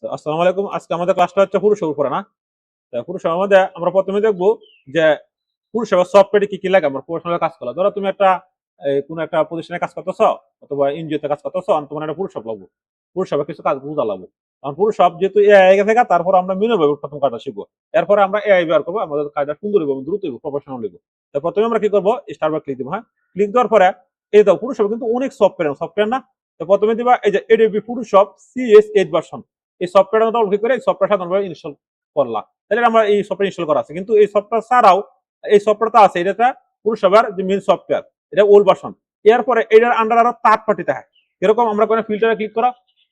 তো আসসালামু আলাইকুম। আজকে আমাদের ক্লাসটা হচ্ছে পুরুষের উপরে না। তো পুরুষের মধ্যে আমরা প্রথমে দেখবো যে পুরুষের সফটওয়্যারে কি কি লাগে আমরা প্রফেশনাল কাজ করা। ধরো তুমি একটা কোনো একটা প্রতিষ্ঠানে কাজ করতেছ অথবা এনজিওতে কাজ করতেছ, তোমার একটা পুরুষ লাগবো, পুরুষ কিছু কাজ বুঝা লাগবো। কারণ পুরুষ যেহেতু এআই থেকে, তারপর আমরা মিনিমাম প্রথম কাজটা শিখবো। এরপরে আমরা এআই ব্যবহার করবো, আমাদের কাজটা সুন্দর হইব, দ্রুত হইব, প্রফেশনাল হইব। তো প্রথমে আমরা কি করবো, স্টার বার ক্লিক দিব। হ্যাঁ, ক্লিক দেওয়ার পরে এই দাও পুরুষ কিন্তু অনেক সফটওয়্যার না। তো প্রথমে দিবা এই যে এডোবি ফটোশপ CS8 ভার্সন। এই সফটওয়্যারের মধ্যে ক্লিক করে এই সফটওয়্যার সাধারণভাবে ইনস্টল করলাম। তাহলে আমরা এই সফটওয়্যার ইনস্টল করা আছে, কিন্তু এই সফটওয়্যার ছাড়াও এই সফটওয়্যারটা আছে, এটা পুরসভার যে মেন সফটওয়্যার, এটা ওল্ড ভার্সন। এরপরে এটার আন্ডার আরো থার্ড পার্টি থাকে। এরকম আমরা কোনো ফিল্টারে ক্লিক করা,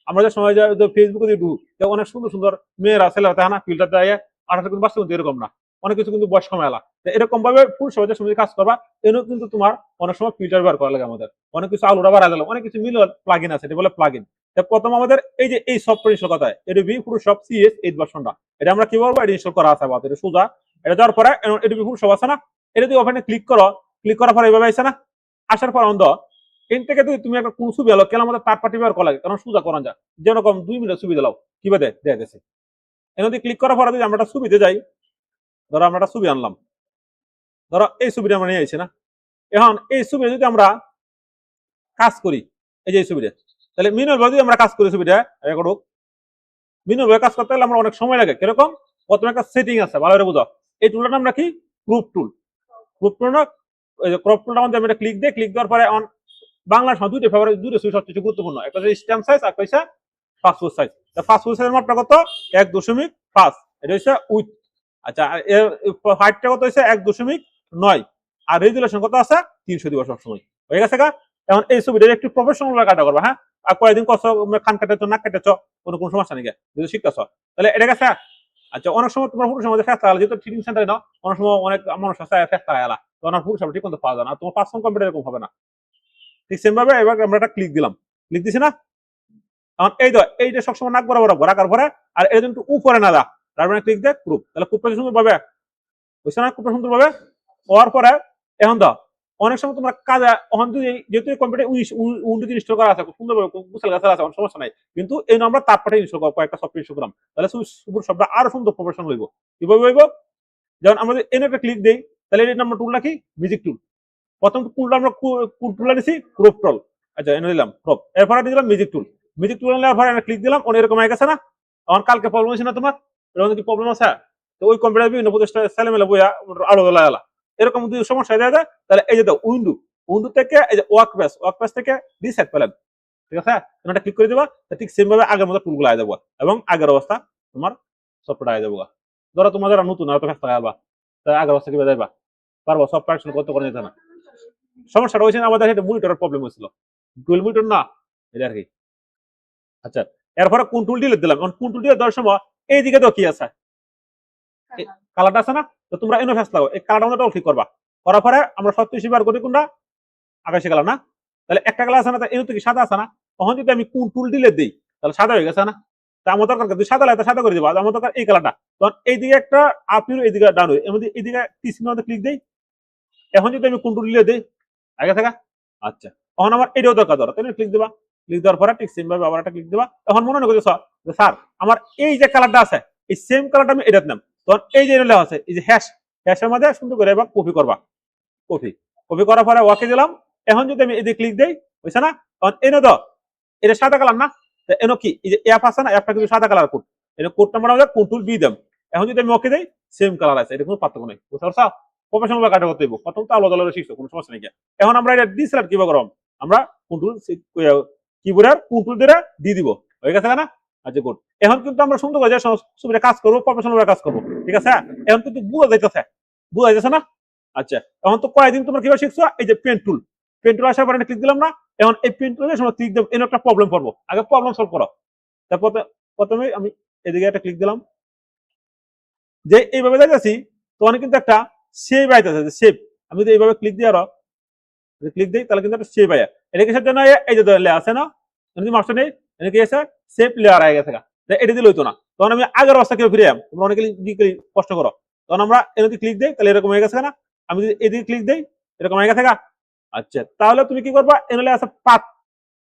আমরা যে সময় ফেসবুকে দিয়ে ঢুক, অনেক সুন্দর সুন্দর মেয়েরা ছেলেরা থাকে না, ফিল্টার দেয় 18 কিন্তু বাস্তব এরকম না, অনেক কিছু কিন্তু বয়স কমে এলা। এরকম ভাবে পুরসভা যে সময় কাজ করবা, এনে কিন্তু তোমার অনেক সময় ফিল্টার ব্যবহার করা লাগে। আমাদের অনেক কিছু আলুরা বাড়া গেল, অনেক কিছু মিল প্লাগিন আছে, এটা বলে প্লাগিন। প্রথম আমাদের এই যে এই সফটওয়্যার ইনস্টল করতে হয়, এডোবি ফটোশপ CS8 ভার্সনটা। এটা আমরা কি বলবো, এটা ইনস্টল করা আছে আমাদের, এটা সোজা। এটা দেওয়ার পরে এডোবি ফটোশপ আছে না, এটা দিয়ে ওখানে ক্লিক করো। ক্লিক করার পরে এইভাবে আসে না, আসার পর অন্ধ এন থেকে তুমি একটা কোন ছবি আলো কেন আমাদের থার্ড পার্টি ব্যবহার করা লাগে, কারণ সোজা করা যায়। যেরকম 2 মিনিট ছবি দিলাও কিভাবে দেয়া গেছে। এনে ক্লিক করার পরে যদি আমরা একটা ছবিতে যাই, ধরো আমরা একটা ছবি আনলাম, ধরো এই ছবিটা আমরা নিয়ে আইছি না। এখন এই ছবি যদি আমরা কাজ করি, এই যে এই ছবিটা, তাহলে মিনিমাম যদি আমরা কাজ করি ছবিটা রেকর্ড মিনিমাম কাজ করতে গেলে আমরা অনেক সময় লাগে। কিরকম, প্রথমে একটা সেটিং আছে, ভালো করে বুঝো। এই টুলটার নাম রাখি ক্রপ টুল। ক্রপ টুল না, ওই যে ক্রপ টুলটা মধ্যে আমরা ক্লিক দিই, ক্লিক দেওয়ার পরে অন বাংলা সময় দুইটা ফেভারিট, দুইটা সুইচ সবচেয়ে গুরুত্বপূর্ণ, একটা হচ্ছে স্ট্যাম্প সাইজ আর হচ্ছে পাসপোর্ট সাইজ। পাসপোর্ট সাইজের মাপটা কত, 1.5, এটা হচ্ছে উইথ। আচ্ছা, এর হাইটটা কত হচ্ছে 1.9, আর রেজুলেশন কত আছে 300 দিবস সবসময় হয়ে গেছে গা। এখন এই ছবিটা একটু প্রফেশনাল কাটা করবা। হ্যাঁ, আর কয়েকদিন কষ্ট খান কাটেছ, নাক কেটেছ, কোনো সমস্যা নেই, যদি শিখতেছ তাহলে এটা গেছে। আচ্ছা, অনেক সময় তোমার পুরুষ আমাদের ফেস্তা আলা, যেহেতু ট্রেনিং সেন্টারে নাও, অনেক সময় অনেক মানুষ আছে ফেস্তা আলা, তো ওনার পুরুষ ঠিক মতো পাওয়া যায় না, তোমার পার্সোনাল কম্পিউটার এরকম হবে না। ঠিক সেম ভাবে এবার আমরা একটা ক্লিক দিলাম, ক্লিক দিছি না। এখন এই তো এইটা সবসময় নাক বরাবর রাখার পরে, আর এটা কিন্তু উপরে না দা, তার মানে ক্লিক দেয় গ্রুপ, তাহলে খুব সুন্দর পাবে, বুঝছো না, খুব সুন্দর পাবে। হওয়ার পরে এখন দাও অনেক সময় তোমরা কাজে অহন যেহেতু কম্পিউটার উইন্ডোজ ইনস্টল করা আছে, খুব সুন্দরভাবে গুছাল গাছাল আছে, অনেক সমস্যা নাই। কিন্তু এই আমরা তার পাঠে ইনস্টল করবো, কয়েকটা সফটওয়্যার ইনস্টল করলাম, তাহলে শব্দ আরো সুন্দর প্রফেশনাল হইব। কিভাবে হইব, যেমন আমরা এনে একটা ক্লিক দেই, তাহলে এই আমরা টুল রাখি মিউজিক টুল। প্রথম টুলটা আমরা টুলটা নিছি ক্রপ টুল। আচ্ছা, এনে দিলাম ক্রপ, এরপরে দিলাম মিউজিক টুল। মিউজিক টুল নেওয়ার পরে ক্লিক দিলাম, এরকম হয়ে গেছে না। আমার কালকে প্রবলেম হয়েছে না তোমার, এরকম কি প্রবলেম আছে, তো ওই কম্পিউটার বিভিন্ন প্রতিষ্ঠা ছেলে মেলে বইয়া আলো আলা এরকম যদি সমস্যা দেওয়া যায়, তাহলে এই যে উইন্ডো, উইন্ডো থেকে এই যে ওয়ার্ক পেজ থেকে রিসেট পেলেন, ঠিক আছে, এটা ক্লিক করে দিবা। ঠিক সেম ভাবে আগের মতো টুলগুলো আয় যাবো, এবং আগের অবস্থা তোমার সফটওয়্যার আয় যাবো। ধরো তোমার যারা নতুন আর তো ফেস্তা আবা, তাই আগের অবস্থা কিভাবে যাইবা পারবো, সফটওয়্যার করতে করে নিতে না। সমস্যাটা হয়েছে আমাদের এটা মনিটরের প্রবলেম হয়েছিল, ডুয়েল মনিটর না, এটা আর কি। আচ্ছা, এরপরে কোন টুল ডিলিট দিলাম, কোন টুল ডিলিট দেওয়ার সময় এইদিকে তো কি আছে, কালারটা আছে না, তো তোমরা এনে ফেস লাগাও, এই কালারটা মধ্যে ঠিক করবা। করার পরে আমরা সবচেয়ে বার করি কোনটা, আকাশি কালার না, তাহলে একটা কালার আছে না, এনে তো কি সাদা আছে না, তখন যদি আমি কোন টুল ডিলিট দিই, তাহলে সাদা হয়ে গেছে না। তা আমার দরকার যদি সাদা লাগে সাদা করে দিবা, আমার দরকার এই কালারটা, তখন এইদিকে একটা আপ এইদিকে ডাউন, এর মধ্যে এইদিকে টিসির মধ্যে ক্লিক দেই। এখন যদি আমি কোন টুল ডিলিট দিই, আগে থাকা। আচ্ছা, তখন আমার এটাও দরকার, ধরো তাহলে ক্লিক দিবা। ক্লিক দেওয়ার পরে ঠিক সেম ভাবে আবার একটা ক্লিক দিবা। তখন মনে করতেছ যে স্যার আমার এই যে কালারটা আছে, এই সেম কালারটা আমি এটার নাম, তখন এই যে লেখা আছে এই যে হ্যাশের মধ্যে সুন্দর করে এবার কপি করবা। কপি কপি করার পরে ওকে দিলাম। এখন যদি আমি এদিকে ক্লিক দেই, বুঝছে না, তখন এনে দাও, এটা সাদা কালার না, এনো কি এই যে অ্যাপ আছে না, অ্যাপটা কিন্তু সাদা কালার কোড, এটা কোডটা আমরা কন্ট্রোল বি দেব। এখন যদি আমি ওকে দেই, সেম কালার আছে, এটা কোনো পার্থক্য নেই, বুঝতে পারছো। প্রফেশনাল কাটা করতে হইব, প্রথম তো আলাদা আলাদা শিখছো, কোনো সমস্যা নেই। এখন আমরা এটা ডিসলাইট কিভাবে করব, আমরা কন্ট্রোল কিবোর্ডের কন্ট্রোল দিয়ে দিয়ে দিব, হয়ে গেছে না। আচ্ছা গুড, এখন কিন্তু আমরা সুন্দর করে সুবিধা কাজ করবো, প্রফেশনাল কাজ করবো, ঠিক আছে। এখন কিন্তু বুঝা যাইতেছে না। আচ্ছা, এখন তো কয়েকদিন তোমরা কিভাবে শিখছো, এই যে পেন টুল, পেন টুল আসার পরে ক্লিক দিলাম না। এখন এই পেন টুলের সময় ক্লিক দেব, এনে একটা প্রবলেম পড়বো, আগে প্রবলেম সলভ করো। তারপর প্রথমে আমি এদিকে একটা ক্লিক দিলাম, যে এইভাবে যাইতেছি, তখন কিন্তু একটা সেভ আইতেছে, সেভ। আমি যদি এইভাবে ক্লিক দিই, আরো ক্লিক দিই, তাহলে কিন্তু একটা সেভ আয়া, এটা কিসের জন্য, এই যে লেয়ার আছে না, যদি মাস্টার নেই, এটা কি আছে, সেভ লেয়ার আয় গেছে, এটা দিলে হইতো না। তখন আমি আগের অবস্থা কেউ ফিরে তোমরা অনেকে কষ্ট করো, তখন আমরা এদিকে ক্লিক দিই, তাহলে এরকম হয়ে গেছে না। আমি যদি এদিকে ক্লিক দিই, এরকম হয়ে গেছে। আচ্ছা, তাহলে তুমি কি করবা, এনলে আছে পাত,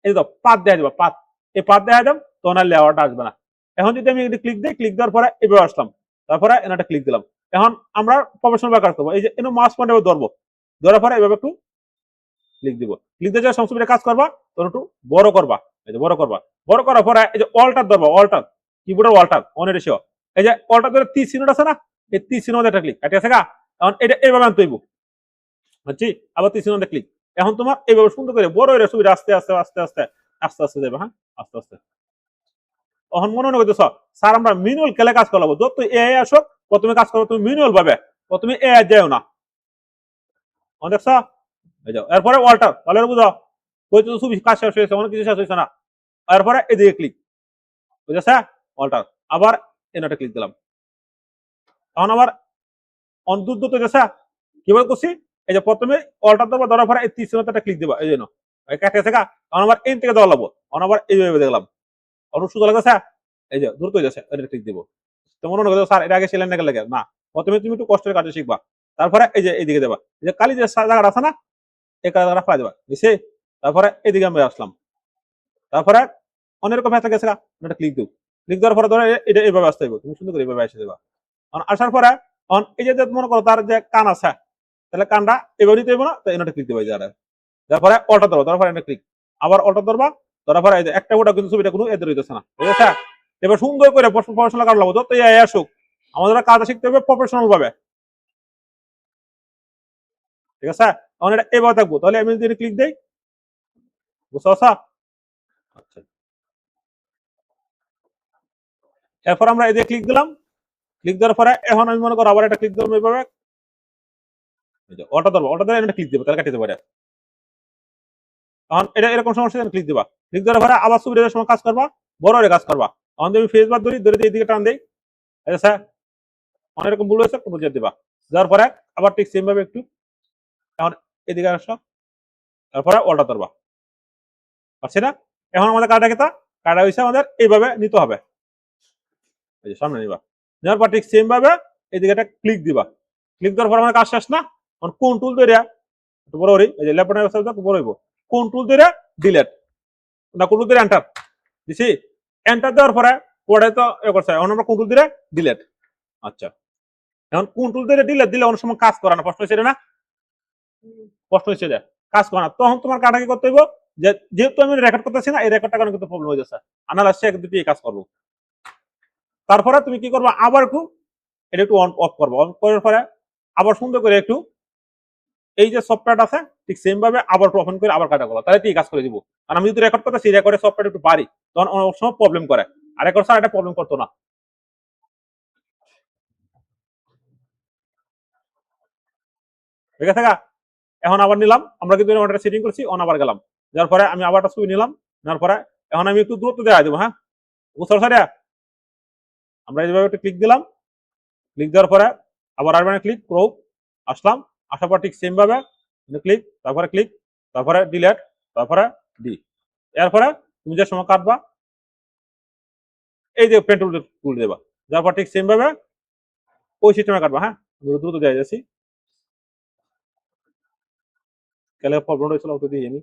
এই তো পাত দেওয়া যাবে, পাত, এই পাত দেওয়া যাবে, তখন আর লেয়ারটা আসবে না। এখন যদি আমি ক্লিক দিই, ক্লিক দেওয়ার পরে এভাবে আসলাম, তারপরে একটা ক্লিক দিলাম। এখন আমরা প্রফেশনাল কাজ করবো। এই যে এনে মাউস পয়েন্ট ধরবো, ধরার পরে এভাবে একটু ক্লিক দিব। ক্লিক দিয়ে সমস্ত কাজ করবা, তখন একটু বড় করবা, এই যে বড় করবা। বড় করার পরে এই যে অল্টার ধরবা, অল্টার কিবোর্ডের অল্টার অনের রেশিও, এই যে অল্টার ধরে তীর চিহ্নটা আছে না, এই তীর চিহ্ন একটা ক্লিক, ঠিক আছে গা। এখন এটা এইভাবে আনতে হইব, বুঝছি? আবার তীর চিহ্ন ক্লিক। এখন তোমার এইভাবে সুন্দর করে বড় হয়ে সুবিধা আস্তে আস্তে আস্তে আস্তে আস্তে আস্তে যাবে। হ্যাঁ, আস্তে আস্তে। তখন মনে মনে করতেছ স্যার আমরা মিনুয়াল কেলে কাজ করবো, যত এআই আসো প্রথমে কাজ করবো তুমি মিনুয়াল ভাবে, প্রথমে এআই যাও না। দেখছ, এই যাও। এরপরে ওয়াল্টার তাহলে বুঝাও কই তো সুবি কাজ শেষ হয়েছে, অনেক কিছু শেষ হয়েছে না। এরপরে এদিকে ক্লিক, বুঝেছে? ওয়াল্টার আবার এনাটা ক্লিক দিলাম। তখন আবার অন্তর্দ্য তো গেছে কিভাবে করছি, এই যে প্রথমে অল্টার দেবো, ধরার পরে এই তিনটা ক্লিক দেবো, এই জন্য কাটে আছে গা। তখন আবার এন থেকে দেওয়া লাগবো, তখন আবার এইভাবে দেখলাম অনেক সুন্দর লাগছে, এই যে দ্রুত হয়ে যাচ্ছে, এটা ক্লিক দিব। তো মনে করো স্যার এটা আগে সেলেন না লাগে না, প্রথমে তুমি একটু কষ্টের কাজে শিখবা, তারপরে এই যে এইদিকে দেবা, এই যে কালি যে জায়গাটা আছে না, এই জায়গাটা ফেলা দেবা, বুঝছি? তারপরে এইদিকে আমি আসলাম, তারপরে অন্যরকম একটা গেছে এটা ক্লিক দিও। ক্লিক দেওয়ার পরে ধরো এটা এইভাবে আসতে হবে, তুমি সুন্দর করে এইভাবে এসে দেবা। আসার পরে এই যে মনে করো তার যে কান আছে, তাহলে কানটা এভাবে নিতে হবে না, তো এটা ক্লিক দেবে যারা। তারপরে অল্টা ধরো, তারপরে এটা ক্লিক, আবার অল্টা ধরবা, ধরার পরে এই যে একটা গোটা কিন্তু ছবিটা কোনো এদের হইতেছে না, ঠিক আছে? এবার সুন্দর করে প্রফেশনাল কাজ লাগবো, যত এআই আসুক আমাদের কাজ শিখতে হবে প্রফেশনাল ভাবে, ঠিক আছে? তখন এটা এবার থাকবো, তাহলে আমি যদি ক্লিক দিই, বুঝতে পারছা? আচ্ছা, এরপর আমরা এই যে ক্লিক দিলাম, ক্লিক দেওয়ার পরে এখন আমি মনে করো আবার একটা ক্লিক দিলাম এইভাবে, অটো ধরবো, অটো ধরে এটা ক্লিক দিব, তাহলে কাটিতে পারে। তখন এটা এরকম সমস্যা, ক্লিক দিবা। ক্লিক দেওয়ার পরে আবার সুবিধার সময় কাজ করবা, বড় হয়ে কাজ করবা। তখন তুমি ফেস বার ধরি ধরে এইদিকে টান দেই, আচ্ছা অনেক রকম ভুল হয়েছে, বুঝিয়ে দিবা। যাওয়ার পরে আবার ঠিক সেম ভাবে একটু এখন এদিকে আসো, তারপরে অল্টা ধরবা, পারছি না? এখন আমাদের কাটা কেতা কাটা হয়েছে, আমাদের এইভাবে নিতে হবে, এই যে সামনে নিবা। নেওয়ার পর ঠিক সেম ভাবে এদিকে একটা ক্লিক দিবা। ক্লিক দেওয়ার পর আমার কাজ শেষ না, কোন টুল ধরে একটু বড় করি, এই যে ল্যাপটপের একটু বড় হইব, কোন টুল ধরে ডিলেট না, কোন টুল ধরে এন্টার দিছি। এন্টার দেওয়ার পরে ওটাই তো এ করছে, এখন আমরা কোন টুল ধরে ডিলেট। আচ্ছা, এখন কোন টুল ধরে ডিলেট দিলে অনেক সময় কাজ করে না, প্রশ্ন হয়েছে না, প্রশ্ন হয়েছে যে কাজ করে না। তখন তোমার কাটা কি করতে হইব, যে যেহেতু আমি রেকর্ড করতেছি না, এই রেকর্ডটা কারণে কিন্তু প্রবলেম হয়ে যাচ্ছে, আনার আসছে এক দুটি কাজ করবো। তারপরে তুমি কি করবো, আবার একটু এটা একটু অন অফ করবো, অন করার পরে আবার সুন্দর করে একটু এই যে সফটওয়্যার আছে ঠিক সেম ভাবে আবার ওপেন করে আবার কাটা করবো, তাহলে ঠিক কাজ করে দিব। আর আমি যদি রেকর্ড করতেছি, রেকর্ডের সফটওয়্যার একটু পারি, তখন অনেক সময় প্রবলেম করে, আর রেকর্ড ছাড়া এটা প্রবলেম করতো না, ঠিক আছে গা? এখন আবার নিলাম, আমরা কিন্তু ওটা সেটিং করছি, অন আবার গেলাম, যার পরে আমি আবার একটা ছবি নিলাম, নেওয়ার পরে এখন আমি একটু দূরত্ব দেওয়া দেবো। হ্যাঁ, বুঝতে পারছো? আমরা এইভাবে একটু ক্লিক দিলাম, ক্লিক দেওয়ার পরে আবার আর মানে ক্লিক প্রো আসলাম, আসার পর ঠিক সেম ভাবে ক্লিক, তারপরে ক্লিক, তারপরে ডিলেট, তারপরে ডি। এরপরে তুমি যে সময় কাটবা এই যে পেন টুল দেবা, যার পর ঠিক সেম ভাবে ওই সিস্টেমে কাটবা। হ্যাঁ, দ্রুত দিয়ে যাচ্ছি, তাহলে প্রবলেম হয়েছিল অত দিয়ে আমি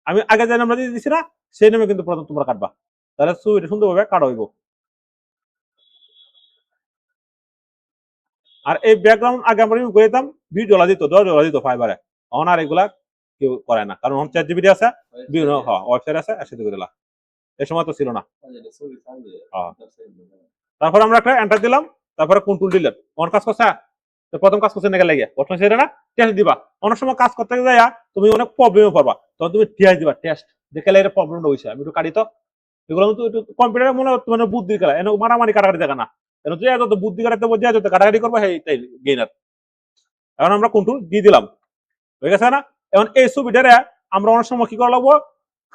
আমি আগে যে নাম্বার দিয়ে দিছি না, সেই নামে কিন্তু প্রথম তোমরা কাটবা, তাহলে সুবিধা সুন্দরভাবে কাটা হইব। আর এই ব্যাকগ্রাউন্ড আগে আমরা করে দিতাম $20 দিত, $10 দিত ফাইবারে, এখন আর এগুলা কেউ করে না, কারণ এখন চ্যাট জিপিটি আছে, বিভিন্ন ওয়েবসাইট আছে, একসাথে করে দিলা, এই সময় তো ছিল না। তারপর আমরা একটা এন্টার দিলাম, তারপরে কন্ট্রোল দিলাম, কোন কাজ করছে, তো প্রথম কাজ করছে নাকি লাগে প্রথম সেটা না, টেস্ট দিবা। অনেক সময় কাজ করতে যাইয়া তুমি অনেক প্রবলেমে পড়বা, তখন তুমি টেস্ট দিবা, টেস্ট দেখে এটা প্রবলেমটা হয়েছে, আমি একটু কাটি তো এগুলো কিন্তু একটু কম্পিউটারে মনে হচ্ছে মানে বুদ্ধির খেলা, এনে মারামারি কাটাকাটি দেখা না, এনে যে যত বুদ্ধি কাটাতে যে যত কাটাকাটি করবো সেইটাই গেইনার। এখন আমরা কন্ট্রোল দিয়ে দিলাম, হয়ে গেছে না? এখন এই ছবিটারে আমরা অনেক সময় কি করা লাগবো,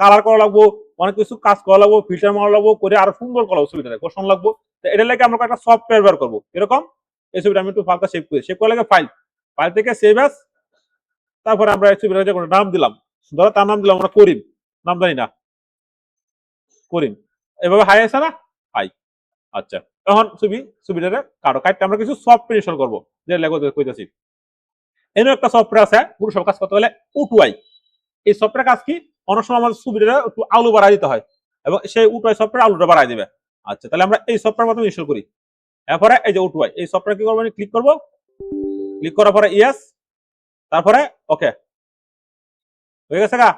কালার করা লাগবো, অনেক কিছু কাজ করা লাগবো, ফিল্টার মারা লাগবো, করে আরো সুন্দর করা লাগবো ছবিটারে, কোশন লাগবো। এটা লাগে আমরা একটা সফটওয়্যার ব্যবহার করবো, এরকম এই ছবিটা আমি একটু ফালকা সেভ করি, সেভ করা লাগে ফাইল, ফাইল থেকে সেভ অ্যাজ, তারপরে আমরা এই ছবিটার যে কোনো নাম দিলাম, ধরো তার নাম দিলাম আমরা করিম, নাম জানি না, করিম, এভাবে হাই আছে না, হাই। আচ্ছা, এখন ছবিটারে কাটো, কাটতে আমরা কিছু সফটওয়্যার ইনস্টল করবো, যে লেগো কইতেছি। এর একটা সফটওয়্যার আছে পুরো সব কাজ করতে হলে, উটুআই, এই সফটওয়্যার কাজ কি, অনেক সময় আমাদের সুবিধাটা একটু আলু বাড়াই দিতে হয়, এবং সেই উটুয়াই সফটওয়্যার আলুটা বাড়াই দিবে। আচ্ছা, তাহলে আমরা এই সফটওয়্যার প্রথমে ইনস্টল করি। এরপরে এই যে উটুয়াই এই সফটওয়্যার কি করবো, ক্লিক করবো, ক্লিক করার পরে ইয়েস, তারপরে ওকে হয়ে গেছে গা।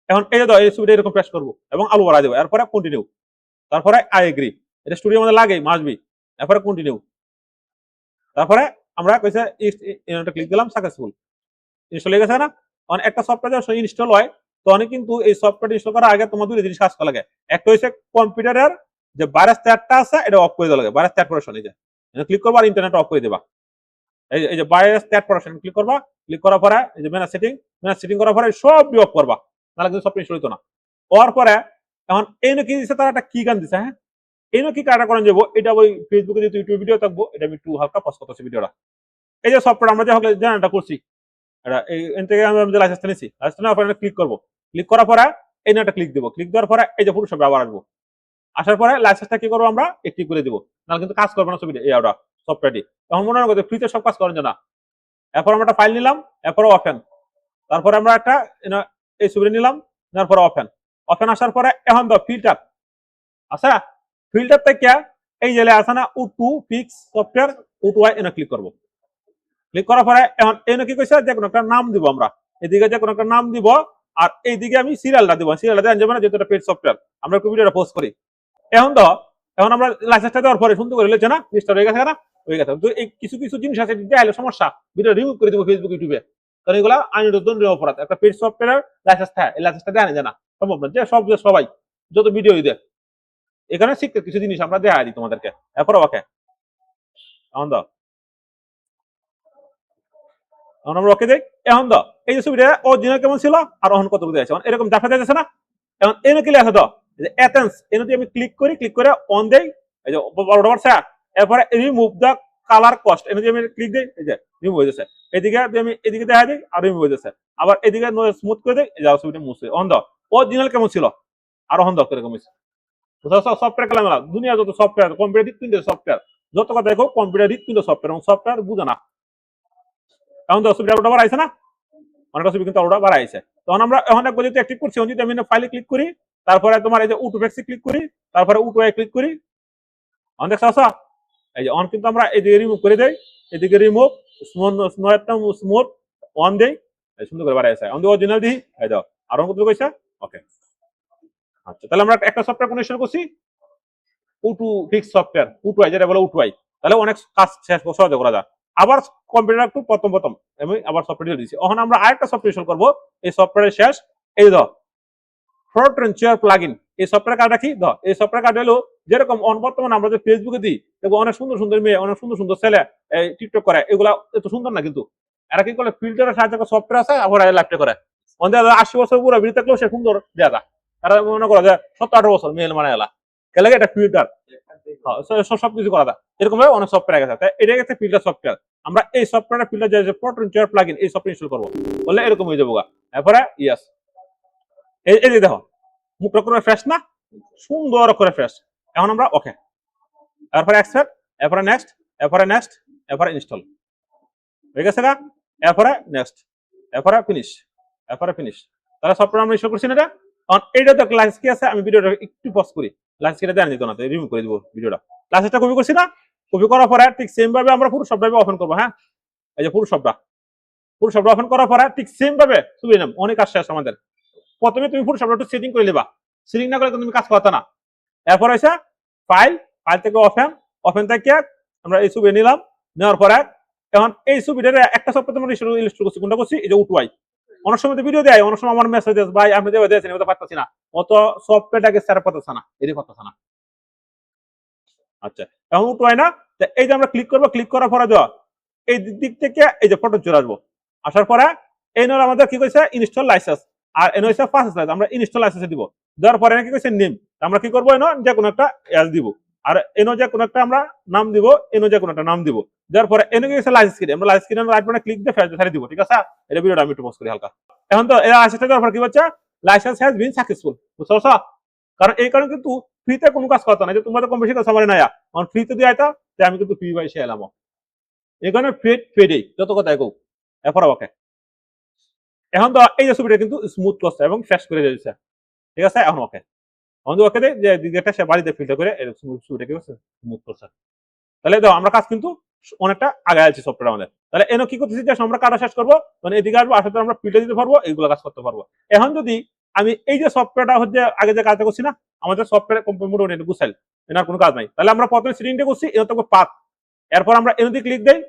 এখন এই যে এই সুবিধা এরকম প্রেস করবো এবং আলু বাড়াই দেবো, এরপরে কন্টিনিউ, তারপরে আই এগ্রি, এটা স্টুডিও মধ্যে লাগে মাসবি, এরপরে কন্টিনিউ, তারপরে আমরা কইছে ক্লিক দিলাম, সাকসেসফুল ইনস্টল হয়ে গেছে না। একটা সফটওয়্যার যখন ইনস্টল হয় তখন কিন্তু এই সফটওয়্যার ইনস্টল করার আগে তোমার দুটো জিনিস কাজ করা লাগে। একটা হচ্ছে কম্পিউটারের যে ভাইরাস চ্যাটটা আছে এটা অফ করে দেওয়া লাগে, ভাইরাস চ্যাট প্রোটেকশন, এই যে ক্লিক করবা আর ইন্টারনেট অফ করে দেবা। এই যে ভাইরাস চ্যাট প্রোটেকশন ক্লিক করবা, ক্লিক করার পরে এই যে ম্যানেজ সেটিং করার পরে সব অফ করবা, তাহলে কিন্তু সব ইনস্টল হইতো না। হওয়ার পরে এখন এই কি দিচ্ছে, তারা একটা কি গান দিচ্ছে, হ্যাঁ এই কি কাটা করেন যাবো, এটা ওই ফেসবুকে যদি ইউটিউব ভিডিও থাকবো, এটা আমি একটু হালকা পজ করতেছি ভিডিওটা। এই যে সফটওয়্যার আমরা যে জানাটা করছি, এখান থেকে আমি লাইসেন্সটা নিচ্ছি, লাইসেন্স নেওয়ার পরে ক্লিক করবো, ক্লিক করার পরে এই নাটা ক্লিক দেবো, ক্লিক দেওয়ার পরে এই যে ফটোশপ আবার আসবো, আসার পরে লাইসেন্সটা কি করবো আমরা একটিভ করে দেবো, নাহলে কিন্তু কাজ করবে না ছবিটা এই ওটা সফটওয়্যারটি। তখন মনে করতে ফ্রিতে সব কাজ করেন না। এরপর আমরা একটা ফাইল নিলাম, এরপরে ওপেন, তারপরে আমরা একটা এই ছবিটা নিলাম, নেওয়ার পরে ওপেন আসার পরে এখন তো ফিল্টার আচ্ছা, ফিল্টার থেকে এই যে আছে না উটু ফিক্স সফটওয়্যার উটুয়াই এনে ক্লিক করবো, ক্লিক করার পরে এখন এনে কি কইছে, যে কোনো একটা নাম দিব আমরা, এদিকে যে কোনো একটা নাম দিব, আর এইদিকে আমি সিরিয়ালটা দিব, সিরিয়ালটা দেন যাবে না যেহেতু এটা পেড সফটওয়্যার, আমরা একটু ভিডিওটা পোস্ট করি। এখন তো এখন আমরা লাইসেন্সটা দেওয়ার পরে সুন্দর করে লিখছে না, লিস্টটা হয়ে গেছে না, হয়ে গেছে। তো এই কিছু কিছু জিনিস আছে দেখাইলে সমস্যা, ভিডিও রিমুভ করে দিব ফেসবুক ইউটিউবে, কারণ এগুলা আইনত দণ্ডনীয় অপরাধ। একটা পেড সফটওয়্যার লাইসেন্স থাকে, এই লাইসেন্সটা দেয় না জানা সম্ভব না, যে সবাই যত ভিডিও দেয় এখানে শিখতে কিছু জিনিস আমরা দেখাই দিই তোমাদেরকে। এরপর ওকে এখন দাও, এখন আমরা ওকে দেই। এখন দাও এই যে ছবিটা অরিজিনাল কেমন ছিল আর অহন কত আছে এরকম দেখা যাচ্ছে না। এখন এনে কি লেখা দাও যে এথেন্স, এনে আমি ক্লিক করে অন দেই, এই যে বড় এরপরে রিমুভ দ্য কালার কস্ট, এনে আমি ক্লিক দেই, এই যে রিমুভ হয়ে যাচ্ছে। এদিকে আমি এদিকে দেখা দিই আর রিমুভ হয়ে যাচ্ছে, আবার এদিকে স্মুথ করে দেই, এই যে ছবিটা মুছে। অন দাও অরিজিনাল কেমন ছিল আর অহন দাও কিরকম হয়েছে। সফটওয়্যার খেলা মেলা, দুনিয়া যত সফটওয়্যার, কম্পিউটার হৃৎপিণ্ডের সফটওয়্যার, যত কথা দেখো কম্পিউটার হৃৎপিণ্ডের সফটওয়্যার, এবং সফটওয়্যার বুঝে না। এখন তো ছবিটা আরোটা বাড়াইছে না, অনেকটা ছবি কিন্তু আরোটা বাড়াইছে। তখন আমরা এখন একবার যদি অ্যাক্টিভ করছি, যদি আমি ফাইলে ক্লিক করি, তারপরে তোমার এই যে উটুফেক্সে ক্লিক করি, তারপরে উটুয়াই ক্লিক করি, অন দেখছ এই যে অন কিন্তু আমরা এদিকে রিমুভ করে দেই, এদিকে রিমুভ স্মুথ অন দেই, সুন্দর করে বাড়াইছে। অন দি অরিজিনাল দিই, এই দাও আর অন কত কইছে ওকে। আচ্ছা, তাহলে আমরা একটা সফটওয়্যার কোন ইনস্টল করছি, উটু ফিক্স সফটওয়্যার, উটুয়াই যেটা বলে উটুয়াই, তাহলে অনেক কাজ শেষ সহজে করা যায়। আবার কম্পিউটার একটু প্রথম আমি আবার সফটওয়্যার দিয়েছি। এখন আমরা আরেকটা সফটওয়্যার ইনস্টল করবো, এই সফটওয়্যারের শেষ এই দাও ফ্রন্ট চেয়ার প্লাগইন, এই সফটওয়্যার কার্ডটা কি দাও, এই সফটওয়্যার কার্ড হলো যেরকম বর্তমানে আমরা যে ফেসবুকে দিই, দেখবো অনেক সুন্দর সুন্দর মেয়ে, অনেক সুন্দর সুন্দর ছেলে এই টিকটক করে, এগুলা এত সুন্দর না, কিন্তু এরা কি করে ফিল্টারের সাহায্যে সফটওয়্যার আছে, আবার লাইভটা করে। অন্যদের 80 বছর পুরো বিড়ি থাকলেও সে সুন্দর দেয়া যায়, তারা মনে করে যে 70-18 বছর মেল মানে এলা কেলে এটা ফিল্টার সবকিছু করা যায়, এরকম ভাবে অনেক সফটওয়্যার গেছে। তাই এটা গেছে ফিল্টার সফটওয়্যার। আমরা এই সফটওয়্যার ফিল্টার যে প্রোটন চেয়ার প্লাগইন এই সফটওয়্যার ইনস্টল করবো, বললে এরকম হয়ে যাবো। এরপরে ইয়েস, এই যে দেখো মুখটা করে ফ্রেশ না, সুন্দর করে ফ্রেশ। এখন আমরা ওকে, এরপরে অ্যাকসেপ্ট, এরপরে নেক্সট, এরপরে নেক্সট, এরপরে ইনস্টল হয়ে গেছে গা। এরপরে নেক্সট, এরপরে ফিনিশ, এরপরে ফিনিশ। তাহলে সফটওয়্যার আমরা ইনস্টল করছি না এটা। কারণ এইটা তো লাইসেন্স কি আছে, আমি ভিডিওটা একটু পজ করি, লাইসেন্স কিটা দেন দিত না, রিমুভ করে দিব ভিডিওটা। লাইসেন্সটা কপি করছি না, কপি করার পরে ঠিক সেম ভাবে আমরা পুরো সবভাবে ওপেন করবো। হ্যাঁ, এই যে পুরো সবটা ওপেন করার পরে ঠিক সেম ভাবে তুলে নেব, অনেক কাজ শেষ আমাদের। প্রথমে তুমি পুরো সবটা একটু সেটিং করে নেবা, সেটিং না করলে তুমি কাজ করতে না। এরপর হয়েছে ফাইল থেকে ওপেন থেকে আমরা এই ছবি নিলাম, নেওয়ার পরে এখন এই ছবিটার একটা সপ্তাহে আমরা ইনস্টল করছি, কোনটা করছি এই যে উটুয়াই। অনেক সময় ভিডিও দেয়, অনেক সময় আমার মেসেজ ভাই আপনি দেওয়া দিয়েছেন, এটা পারতেছি না, অত সফটওয়্যারটাকে স্যার পারতেছে না, এটি পারতেছে না। আচ্ছা, এখন উটুয়াই না, এই যে আমরা ক্লিক করবো, ক্লিক করার পরে দেওয়া এই দিক থেকে এই যে ফটো চলে আসবো, আসার পরে এই নয় আমাদের কি কইছে ইনস্টল লাইসেন্স, আর এনে হচ্ছে ফার্স্ট লাইসেন্স, আমরা ইনস্টল লাইসেন্স দিব। দেওয়ার পরে কি কইছে নেম, আমরা কি করবো এনে যে কোনো একটা এস দিব, আর এনে যে কোনো একটা আমরা নাম দিব, এনে যে কোনো একটা নাম দিব। দেওয়ার পরে এনে কি কইছে লাইসেন্স কিনে, আমরা লাইসেন্স কিনে রাইট বাটনে ক্লিক দিয়ে ফেরত ছাড়ি দিব। ঠিক আছে, এটা ভিডিওটা আমি একটু পোস্ট করি হালকা। এখন তো এর লাইসেন্সটা দেওয়ার পর কি হচ্ছে, লাইসেন্স হ্যাজ বিন সাকসেসফুল, বুঝছো? কারণ এই কারণে কিন্তু ফ্রিতে কোনো কাজ করতে না, যে তোমরা তো কম বেশি কাজ আমার নাই, কারণ ফ্রিতে দিয়ে আইতা, আমি কিন্তু ফ্রি বাই সে এলাম, এখানে ফেড ফেডে যত কথা এগো। এরপর ওকে, এখন তো এই যে ছবিটা কিন্তু স্মুথ করছে এবং ফ্রেশ করে দিয়েছে, ঠিক আছে। এখন ওকে, এখন ওকে দেয় যে দিকটা সে বাড়িতে ফিল্টার করে ছবিটা কি করছে, স্মুথ করছে। তাহলে দেখো আমরা কাজ কিন্তু অনেকটা আগে আছে সফটওয়্যার আমাদের। তাহলে এনে কি করতেছি যে আমরা কাটা শেষ করবো, মানে এদিকে আসবো, আসাতে আমরা ফিল্টার দিতে পারবো, এইগুলো কাজ করতে পারবো। এখন যদি আমি এই যে সফটওয়্যারটা হচ্ছে আগে যে কাজটা করছি না, আমাদের সফটওয়্যার মোটামুটি এটা গুছাইল, এনার কোনো কাজ নাই। তাহলে আমরা প্রথমে সিটিংটা করছি, এনে থাকবো পাথ, এরপর আমরা এনে ক্লিক দেই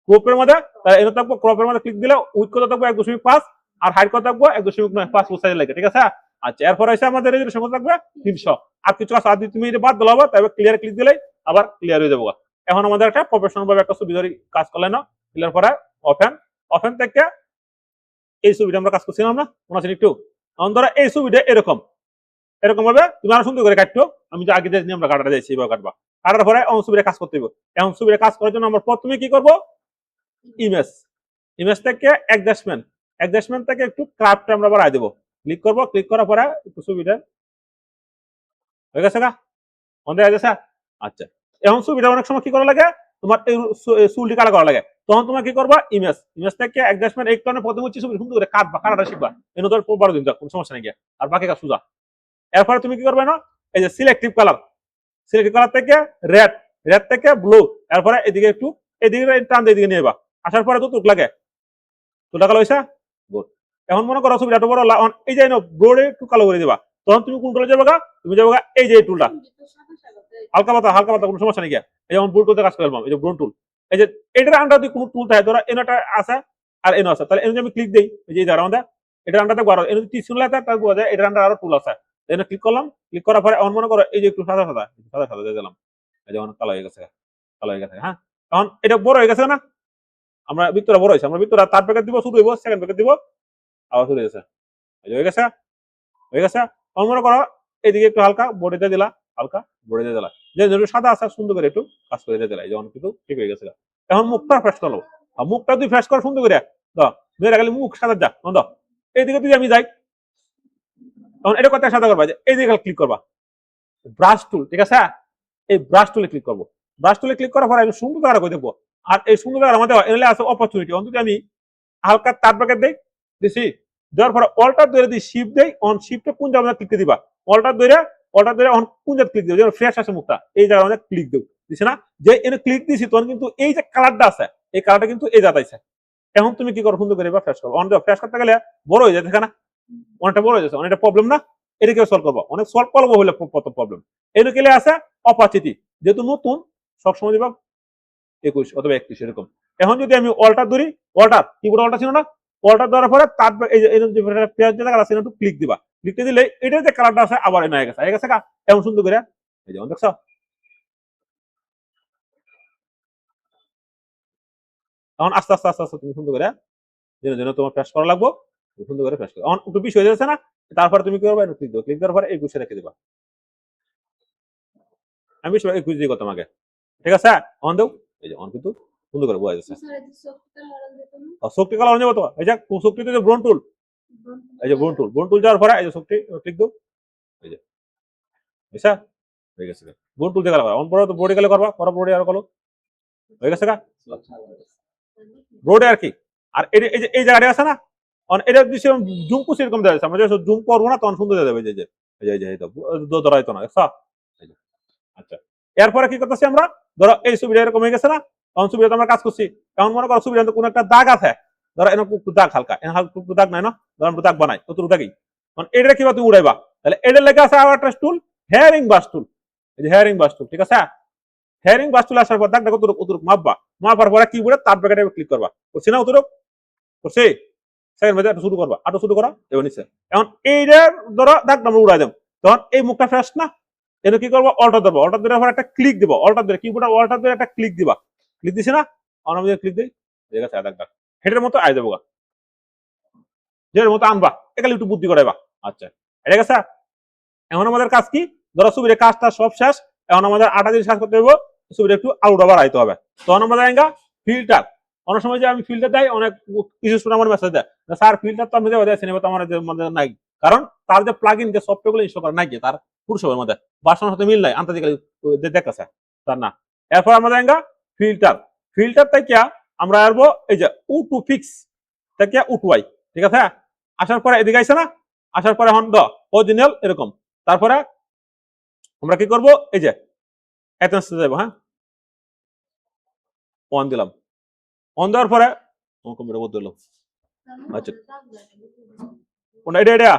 ক্রপের মধ্যে, তাহলে এনে থাকবো ক্রপের মধ্যে ক্লিক দিলে উইথ কত থাকবো 1.5 আর হাইট কত থাকবো 1.5 সাইজ লাগে, ঠিক আছে। আচ্ছা, এরপর হয়েছে আমাদের রেজুলেশন কত থাকবে 300। আর কিছু কাজ আর তুমি এটা বাদ দিলে তবে ক্লিয়ার ক্লিক দিলে আবার ক্লিয়ার হয়ে যাবো। এখন আমাদের একটা প্রফেশনাল ভাবে একটা ছবি ধরে কাজ করলে না, ক্লিয়ার পরে ওপেন, ওপেন থেকে এই ছবিটা আমরা কাজ করছিলাম না মনে আছে একটু। এখন ধরো এই ছবিটা এরকম এরকম ভাবে তুমি আরো সুন্দর করে কাটতো, আমি যে আগে যে আমরা কাটাটা যাই সেইভাবে কাটবা। কাটার পরে এখন ছবিটা কাজ করতে হবে। এখন ছবিটা কাজ করার জন্য আমরা প্রথমে কি করব, ইমেজ, ইমেজ থেকে অ্যাডজাস্টমেন্ট, অ্যাডজাস্টমেন্ট থেকে একটু ক্রাফট আমরা বাড়াই দেবো। ক্লিক করবো, ক্লিক করার পরে একটু ছবিটা হয়ে গেছে গা, মনে হয়ে গেছে। আচ্ছা, এখন ছবিটা অনেক সময় কি করা লাগে, তোমার এই চুলটি কাটা করা লাগে, তখন তোমার কি করবা, ইমেজ, ইমেজ থেকে অ্যাডজাস্টমেন্ট এই কারণে প্রথমে হচ্ছে ছবি সুন্দর করে কাটবা, কাটাটা শিখবা, এনে ধর 12 দিন যাক, কোনো সমস্যা নেই গিয়া, আর বাকি কাজ সোজা। এরপরে তুমি কি করবে না, এই যে সিলেক্টিভ কালার, সিলেক্টিভ কালার থেকে রেড, রেড থেকে ব্লু, এরপরে এদিকে একটু এদিকে টান দিয়ে এদিকে নিয়ে যাবা, আসার পরে তো টুক লাগে, তো টাকা লইছা গুড। এখন মনে করো ছবিটা এত বড়, এই যে ব্রোডে একটু কালো করে দিবা, তখন তুমি কোন টুলে যাবে গা, তুমি যাবে গা এই যে টুলটা, হালকা পাতা, হালকা পাতা, কোনো সমস্যা নেই গিয়া, এই যেমন ব্রোড করতে কাজ করে এই যে ব্রোড টুল, এই যে এটার আন্ডার যদি কোনো টুল থাকে, ধরো এনটা আছে আর এনো আছে, তাহলে এনে আমি ক্লিক দেই, এই যে যারা আমাদের এটার আন্ডারতে আরো এনে যদি তীর লাগে তাহলে বোঝা যায় এটার আন্ডার আরো টুল আছে, এনে ক্লিক করলাম, ক্লিক করার পরে এমন মনে করো এই যে একটু সাদা সাদা সাদা সাদা দিয়ে দিলাম, এই যেমন কালো হয়ে গেছে, কালো হয়ে গেছে। হ্যাঁ, এখন এটা বড় হয়ে গেছে না, আমরা ভিতরে বড় হয়েছে, আমরা ভিতরে তার প্যাকেট দিব, শুরু হইব সেকেন্ড প্যাকেট দিব, আবার শুরু হয়েছে, হয়ে গেছে, হয়ে গেছে। এখন মনে করো এদিকে একটু হালকা বডিতে দিলা, হালকা বডিতে দিলা, যে যেটু সাদা আছে সুন্দর করে একটু কাজ করে দিলা, এই যেমন কিন্তু ঠিক হয়ে গেছে। এখন মুখটা ফ্রেশ করলো, আর মুখটা তুই ফ্রেশ কর সুন্দর করে ধরে গেলে মুখ সাদা যা বন্ধ, এইদিকে তুই আমি যাই, তখন এটা কথা সাদা করবা, যে এইদিকে ক্লিক করবা ব্রাশ টুল, ঠিক আছে, এই ব্রাশ টুলে ক্লিক করবো, ব্রাশ টুলে ক্লিক করার পরে আমি সুন্দর জায়গা করে দেখবো, আর এই সুন্দর জায়গা আমাদের এলে আছে অপরচুনিটি, অন্তত আমি হালকা তার প্যাকেট দেই, দিছি, দেওয়ার পরে অল্টার ধরে দিই, শিফট দেই, অন শিফটে কোন জায়গায় ক্লিক দিবা, অল্টার ধরে অন কোন জায়গায় ক্লিক দিও, যেমন ফ্রেশ আছে মুখটা, এই জায়গায় আমাদের ক্লিক দেব, দিছে না, যে এনে ক্লিক দিছি তখন কিন্তু এই যে কালারটা আছে, এই কালারটা কিন্তু এই জায়গায়। এখন তুমি কি করো, সুন্দর করে এবার ফ্রেশ করো, অন ফ্রেশ করতে গেলে বড় হয়ে যায়, না অনেকটা বড় হয়ে যাচ্ছে, অনেকটা প্রবলেম না, এটাকে সলভ করবো, অনেক সলভ করবো হলে কত প্রবলেম। এদিকে আছে অপাচিটি, যেহেতু নতুন সবসময় দিবা 21 অথবা 31 এরকম। এখন যদি আমি অল্টার ধরি, অল্টার কিবোর্ড অল্টার ছিল না, অল্টার দেওয়ার পরে তার এই যে পেঁয়াজ যে কালার আছে একটু ক্লিক দিবা, ক্লিক দিলে এটার যে কালারটা আছে আবার এনে হয়ে গেছে, হয়ে গেছে এমন সুন্দর করে, এই যেমন দেখছো। এখন আস্তে আস্তে আস্তে আস্তে তুমি সুন্দর করে যেন যেন তোমার ফ্রেশ করা লাগবো, সুন্দর করে ফ্রেশ করো, এখন একটু বেশি হয়ে যাচ্ছে না, তারপরে তুমি কি করবে, ক্লিক দাও, ক্লিক দেওয়ার পরে এই গুছিয়ে রেখে দিবা, আমি 21 দিয়ে করতাম আগে, ঠিক আছে। অন দাও, এই যে অন কিন্তু সুন্দর করে বোঝা যাচ্ছে, শক্তি কালার হয়ে যাবো তো, এই যে শক্তিতে যে ব্রোন টুল, এই যে ব্রোন টুল যাওয়ার পরে এই যে শক্তি ক্লিক দাও, এই যে বুঝছা হয়ে গেছে, ব্রোন টুল দিয়ে কালার অন পরে তো বডি কালার করবা, করা বডি আর করো, হয়ে গেছে গা রোডে আর কি। আর এই যে এই জায়গাটা আছে না, এটা দিচ্ছে জুম কুচি এরকম দেওয়া যাচ্ছে, আমরা জুম করবো না তখন সুন্দর দেবে, যে ধরাইতো না, আচ্ছা। এরপরে কি করতেছি আমরা, ধরো এই ছবিটা এরকম হয়ে গেছে না, তখন ছবিটা আমরা কাজ করছি, এখন মনে করো ছবিটা কোনো একটা দাগ আছে, ধরো এরকম দাগ হালকা, হালকা দাগ নাই না, ধরো দাগ বানাই কতটুকু দাগই, এটা কিবা তুমি উড়াইবা, তাহলে এটা লেগে আছে আবার একটা টুল, হেয়ারিং বাস টুল, এই যে হেয়ারিং বাস টুল, ঠিক আছে। হেয়ারিং বাস টুল আসার পর দাগটা কতটুকু মাপবা, মাপার পরে কি বলে তার প্যাকেটে ক্লিক করবা, করছি না অতটুকু করছি, সেকেন্ড মেথড শুরু করবা, আটো শুরু করো, এবার নিচে, এখন এইটা ধরো দাগটা আমরা উড়াই দেব, তখন এই মুখটা ফ্রেশ না, এটা কি করবো, অল্টার দেবো, অল্টার দেওয়ার পর একটা ক্লিক দিব, অল্টার ধরে কিবোর্ডে অল্টার ধরে একটা ক্লিক দিবা, ক্লিক দিছি না, আমি ক্লিক দিই, ঠিক আছে, দাগ হেডের মতো আই দেবো, যেটার মতো আনবা, এখানে একটু বুদ্ধি করাইবা, আচ্ছা ঠিক আছে। এখন আমাদের কাজ কি, ধরো ছবির কাজটা সব শেষ, এখন আমাদের 8টা জিনিস কাজ করতে হবে, ছবিটা একটু আলুটা বাড়াইতে হবে, তখন আমাদের ফিল্টার, অনেক সময় যে আমি ফিল্টার দেয়, অনেক কিছু শুনে আমার মেসেজ দেয়, স্যার ফিল্টার তো আমি দেবো সিনেমা তো আমাদের নাই, কারণ তার যে প্লাগ ইন যে সফটওয়্যার গুলো ইনস্টল করা নাই, তার পুরুষের মধ্যে বাসনের সাথে মিল নাই, আন্তর্জাতিক দেখতেছে তার না। এরপর আমাদের ফিল্টার, ফিল্টার থেকে আমরা আসবো এই যে উ টু ফিক্স থেকে উ টু আই, ঠিক আছে, আসার পরে এদিকে আইছে না, আসার পরে এখন অরিজিনাল এরকম। তারপরে আমরা কি করব, এই যে অ্যাটেন্সে যাবো, হ্যাঁ অন দিলাম, অন দেওয়ার পরে কম্পিউটার বলতে দিলাম। আচ্ছা কোনটা এটা এটা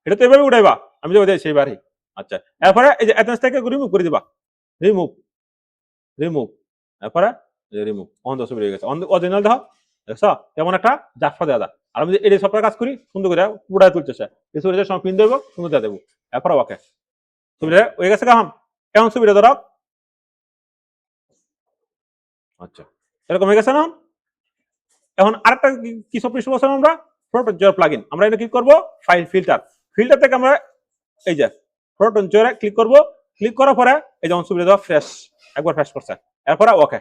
এটা তো এভাবে উঠাইবা, আমি যে সেইবারই। আচ্ছা এরপরে এই যে অ্যাটেন্সটাকে রিমুভ করে দিবা, রিমুভ রিমুভ, এরপরে রিমুভ, অন দশ বেরিয়ে গেছে। অরিজিনাল দেখো, দেখছো কেমন একটা জাফা দেওয়া। আর আমি যে এই সফটওয়্যার কাজ করি সুন্দর করে পুরাই তুলতেছে, এই ছবিটা সময় পিন দেবো, সুন্দর দিয়ে দেবো, এরপরে ওকে ছবিটা হয়ে গেছে। কেমন কেমন ছবিটা ধরো, আচ্ছা এরকম হয়ে গেছে না। এখন আরেকটা কি সফটওয়্যার বলছিলাম আমরা, ফটোন জয়ের প্লাগইন। আমরা এটা কি করব, ফাইল ফিল্টার, ফিল্টার থেকে আমরা এই যে ফটোন জয়ের ক্লিক করব, ক্লিক করার পরে এই যে ছবিটা দেওয়া ফ্রেশ, একবার ফ্রেশ করছে, এরপরে ওকে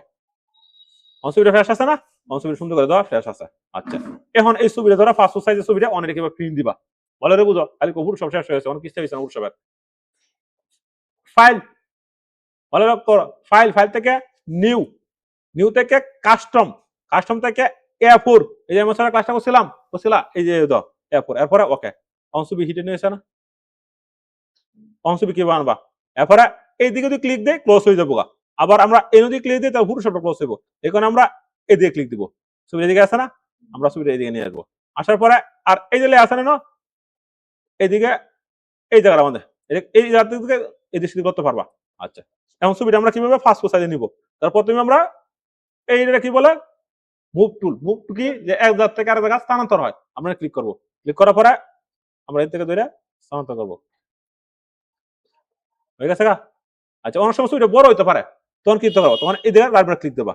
ছবিটা ফ্রেশ আছে না, ছবিটা সুন্দর করে দেওয়া ফ্রেশ আছে। আচ্ছা এখন এই ছবিটা ধরা পাসপোর্ট সাইজের ছবিটা অনেক কিভাবে প্রিন্ট দিবা, ভালো করে বুঝো, খালি কবুর সব শেষ হয়েছে, অনেক কিছু হয়েছে না সবের ফাইল, ভালো করো ফাইল, ফাইল থেকে নিউ, নিউ থেকে কাস্টম, কাস্টম থেকে এ4, এই যে আমরা ক্লাসটা করছিলাম এই যে এ4, এরপরে ওকে ছবি হিটে নিয়েছে না, ছবি কি বানবা, এরপরে এইদিকে যদি ক্লিক দেয় ক্লোজ হয়ে যাবো। আবার আমরা এই যদি ক্লিক দিই তাহলে ফটোশপটা ক্লোজ হইব, এখন আমরা এদিকে ক্লিক দিব, ছবি এদিকে আছে না, আমরা ছবিটা এদিকে নিয়ে আসবো। আসার পরে আর এই যে আছে না এদিকে, এই জায়গাটা আমাদের এই জায়গা থেকে এদিকে করতে পারবা। আচ্ছা এখন ছবিটা আমরা কিভাবে পাসপোর্ট সাইজে নিব, তার প্রথমে আমরা এইটা কি বলে মুভ টুল, মুভ টু কি যে এক জায়গা থেকে আরেক জায়গা স্থানান্তর হয়, আমরা ক্লিক করব, ক্লিক করার পরে আমরা এর থেকে ধরে স্থানান্তর করব, হয়ে গেছে গা। আচ্ছা অনেক সময় ছবিটা বড় হইতে পারে, তখন কি করবো, তখন এই জায়গায় রাইট ক্লিক দেবা,